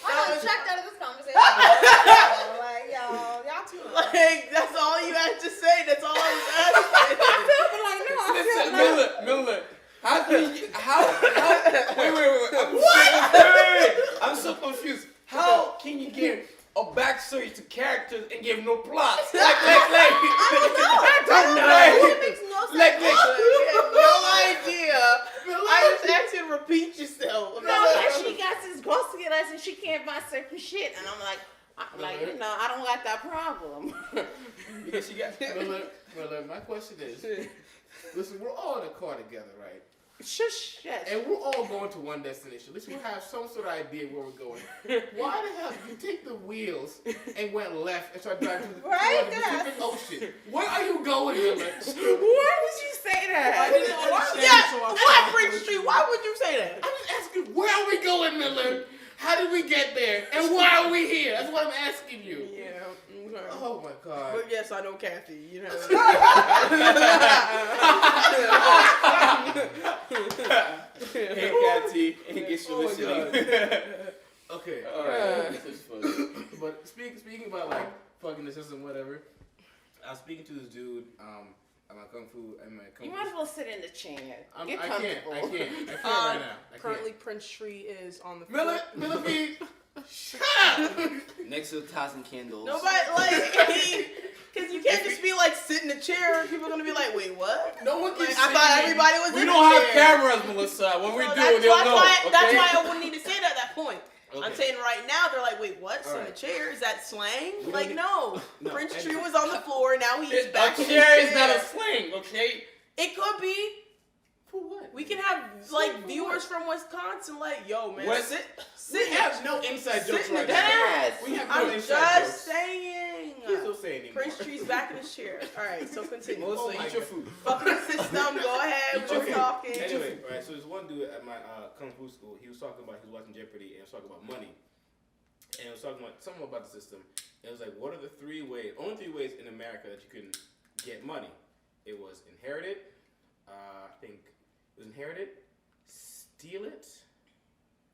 I'm checked out of this conversation. Like, y'all too much. Like, that's all you had to say. That's all I was asking. I feel like no, I feel like Miller, how can you, wait, I'm so confused. How can you give a backstory to characters and give no plots? I don't know. It makes no sense. No idea. I just asked you to repeat yourself. no, like she got this grocery list and she can't buy certain shit, and I'm like, I don't got that problem. Because she got. Well, my question is, listen, we're all in a car together, right? Shush. And we're all going to one destination. At least we have some sort of idea where we're going. Why the hell did you take the wheels and went left and started driving to the Pacific Ocean? Where are you going, Miller? Why would you say that? I didn't understand. Yeah, so I why tried to Bridge Street? Why would you say that? I'm just asking, where are we going, Miller? How did we get there? And why are we here? That's what I'm asking you. Yeah. Okay. Oh my God. But yes, I know Kathy. You know. Hey, Catty, in case you're Oh my listening. Okay. Alright, this is funny. But speaking about like fucking the system, whatever. I was speaking to this dude at my kung fu. You might as well sit in the chair. I Get can't comfortable. right now. I Currently, can't. Prince Tree is on the Miller floor. B. Shut up. Next to 1,000 candles. Nobody because you can't just be like sit in a chair. People are gonna be like, wait, what? No one can Like, see I thought me. everybody was. We in don't a have chair. cameras, Melissa. When we So do, that's they'll why, know. That's okay? why I wouldn't need to say it at that point. I'm Okay. saying right now, they're like, wait, what? Sit in a Alright. chair? Is that slang? We Like, don't no. No, Prince I- Tree was on the floor. Now he's A back in chair his is not a chair. sling, okay? It could be. For what? We can have like viewers from Wisconsin, like, yo, man, What? sit. We have no inside jokes in right the now. Yes. We have no I'm inside just jokes. saying. Please don't say anymore. Prince Tree's back in his chair. All right, so continue. Melissa, Oh my eat your God. food. Fuck the system. Go ahead. We're Okay. talking. Anyway, right, so there's one dude at my kung fu school. He was talking about, he was watching Jeopardy, and he was talking about money. And he was talking about something about the system. And it was like, what are the only three ways in America that you can get money? It was inherited, I think it was inherited, steal it,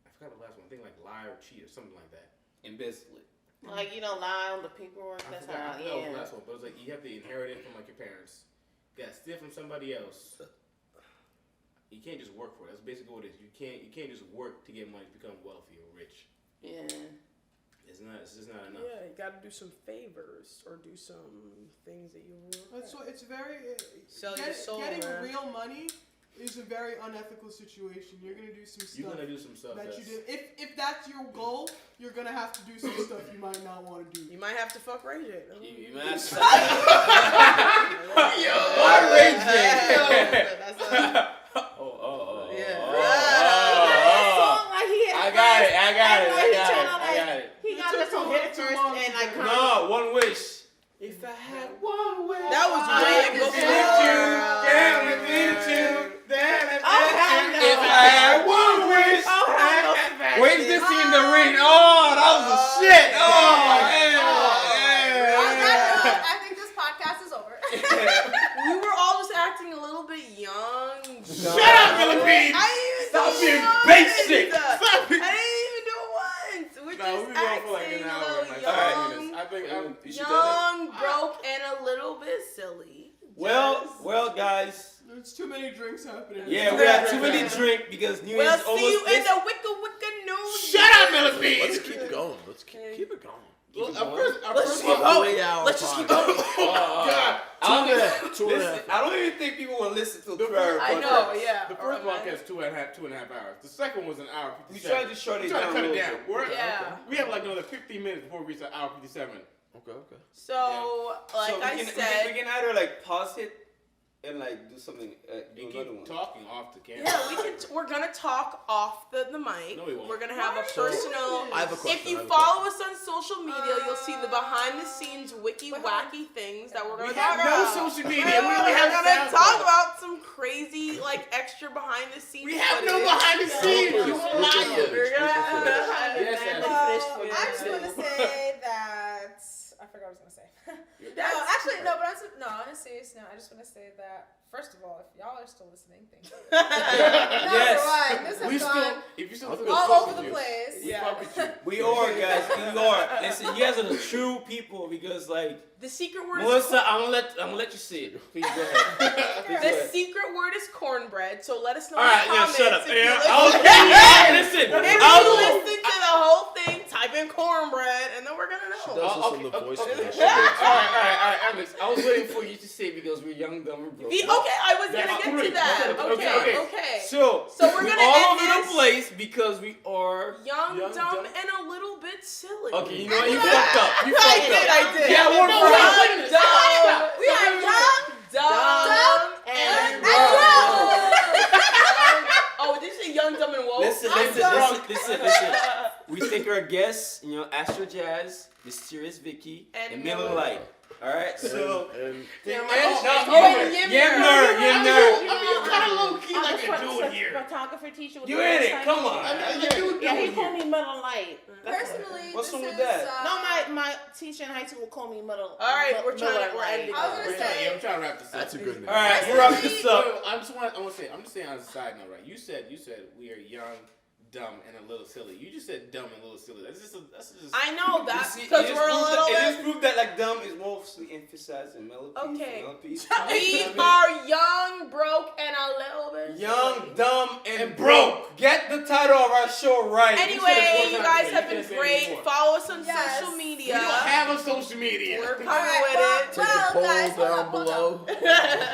I forgot the last one, I think like lie or cheat or something like that. Embezzle it. Like, you don't lie on the paperwork. I That's forgot how. what was the Yeah. last one, but it was like you have to inherit it from like your parents. You gotta steal from somebody else. You can't just work for it. That's basically what it is. You can't just work to get money to become wealthy or rich. Yeah. It's just not enough. Yeah, you got to do some favors or do some things that you. That's what it's very. Sell your soul, getting man. real money is a very unethical situation. You're gonna do some You're stuff gonna do some stuff that that's you did. If that's your goal, you're gonna have to do some stuff you might not want to do. You might have to fuck Ray J. You might have to. Yo, Why Ray J? That's Oh. Yeah. I got it. He got this on hit it first and like No, one wish. If I had one wish. That was way before. If I had one wish. Where's this in the ring? Oh, that was a shit. On that note, I think this podcast is over. going for like an Relaxing, hour. little Like young, 5 minutes. I think You should done young, broke, and a little bit silly. Well, guys. There's too many drinks happening. Yeah, we had too many drink because New We'll Year's see you almost. in the wicka news. Shut up, Millipede! Let's keep going. Let's keep it going. Well, our Let's first keep one. going. 3 hour Let's just keep podcast. going. God. Two and a half. Listen, I don't even think people will listen to The 3 hour I podcast. know, yeah. The first Alright, podcast 2.5 hours. The second was an hour. We 57. tried to short We it tried to down. cut a it little down. bit. We're, Yeah. We have like another 15 minutes before we reach an hour 57. Okay. So, like So I we said, can either like pause it and like do something. Do You another one. keep talking off the camera. yeah, we're gonna talk off the mic. No, we won't. We're gonna have a So, personal. I have a question. If you follow us on social media, you'll see the behind the scenes wiki wacky things that we're gonna We talk have no about. social media. We only We're have gonna SoundCloud. talk about some crazy, like, extra behind the scenes. We have no footage. behind the scenes. You a liar. We're gonna. Yes, So, Ashley. I just want to say that I forgot what I was gonna say. No, actually, no. But on a serious note, I just want to say that first of all, if y'all are still listening, thank you. Yes. Number one, this We has still, gone if you still all over the place. We fuck with you. We are, guys. We are. Listen, you guys are the true people because, like, The secret word Melissa, is I'm gonna let you see it. Please go ahead. Please go the ahead. secret word is cornbread. So let us know All in right, the yeah, comments shut up. if you Yeah, listen. If I'll you listen. listen to the whole thing, type in cornbread, and then we're gonna She know. does this okay, in the voice. okay. of All right, Alex. I was waiting for you to say because we're young, dumb, and broke. Okay, I was gonna That's get three. to that. Okay. Okay. So we're we're gonna all end over the this- place because we are. Young, Young, dumb, dumb. and a little bit silly. Okay, you know what? You And fucked up. You I fucked did. up. I did. Yeah, one No, for wait, one. wait a minute. Dumb, We are young, dumb, and Oh, did you say young, dumb, and woke? Listen. We think our guests, Astro Jazz, Mysterious Vicky, And and Miller Miller. Light. All right, so. and Yimner. You kind of low key I'm like the a dude here. photographer teacher. With You the in website. it? Come on. Yeah, he called me Middle Light. personally, What's this wrong with is, that? No, my teacher in high school called me Middle. All right, Mi- we're trying to- Miller we're Lite. ending. I was gonna say, I'm trying to wrap this up. that's a good name. All right, we're wrapping this up. I just want to say, I'm just saying on a side note, right? You said we are young, dumb, and a little silly. You just said dumb and a little silly. That's just. I know that You see, because it just we're a proves little that- It just bit. proved that like dumb is mostly emphasized in melodies. Okay. melodies. We are young, broke, and a little bit. Young, dumb, and broke. Get the title of our show right. Anyway, You you said it guys four have times been today. You great. can't say it Follow us on Yes. social We media. don't have a social media. We're all coming right, with well, it. Take a poll guys, hold down up, hold below. up.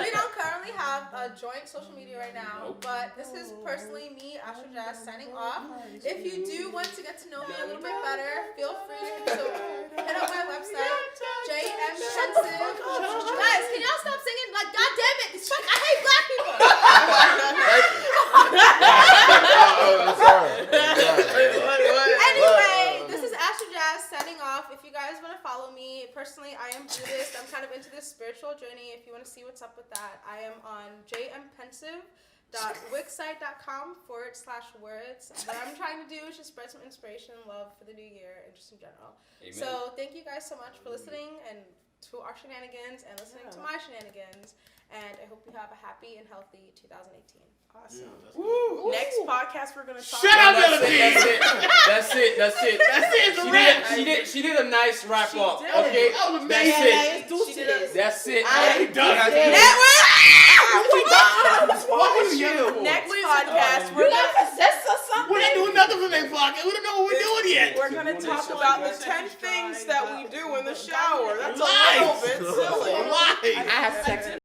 We don't currently have a joint social media right now, but this is personally me, Astro Jazz, signing off. If you do want to get to know me a little bit better, feel free to hit up my website, JM Shenson. Guys, can y'all stop singing? Like, God damn it, it's fuck, I hate black people. Anyway, this is Astro Jazz signing off. If you guys want to follow me, personally, I am Buddhist. I'm kind of into this spiritual journey. If you want to see what's up with that, I am on jmpensive.wixsite.com/words. What I'm trying to do is just spread some inspiration and love for the new year and just in general. Amen. So thank you guys so much for listening and to our shenanigans and listening to my shenanigans. And I hope you have a happy and healthy 2018. Awesome. Woo. Next podcast, we're gonna talk Shut about. up, Millipede. That's it. It's a wrap. She did a nice wrap She up. did. Okay, That was that's amazing. it. She did a- That's it. I done. What was you? Next podcast, You we're got gonna possessed or something? We ain't doing nothing from their pocket. We don't know what we're doing yet. we're gonna talk about the 10 things that we do in the shower. That's a little Lies. bit silly. Lies. I have sex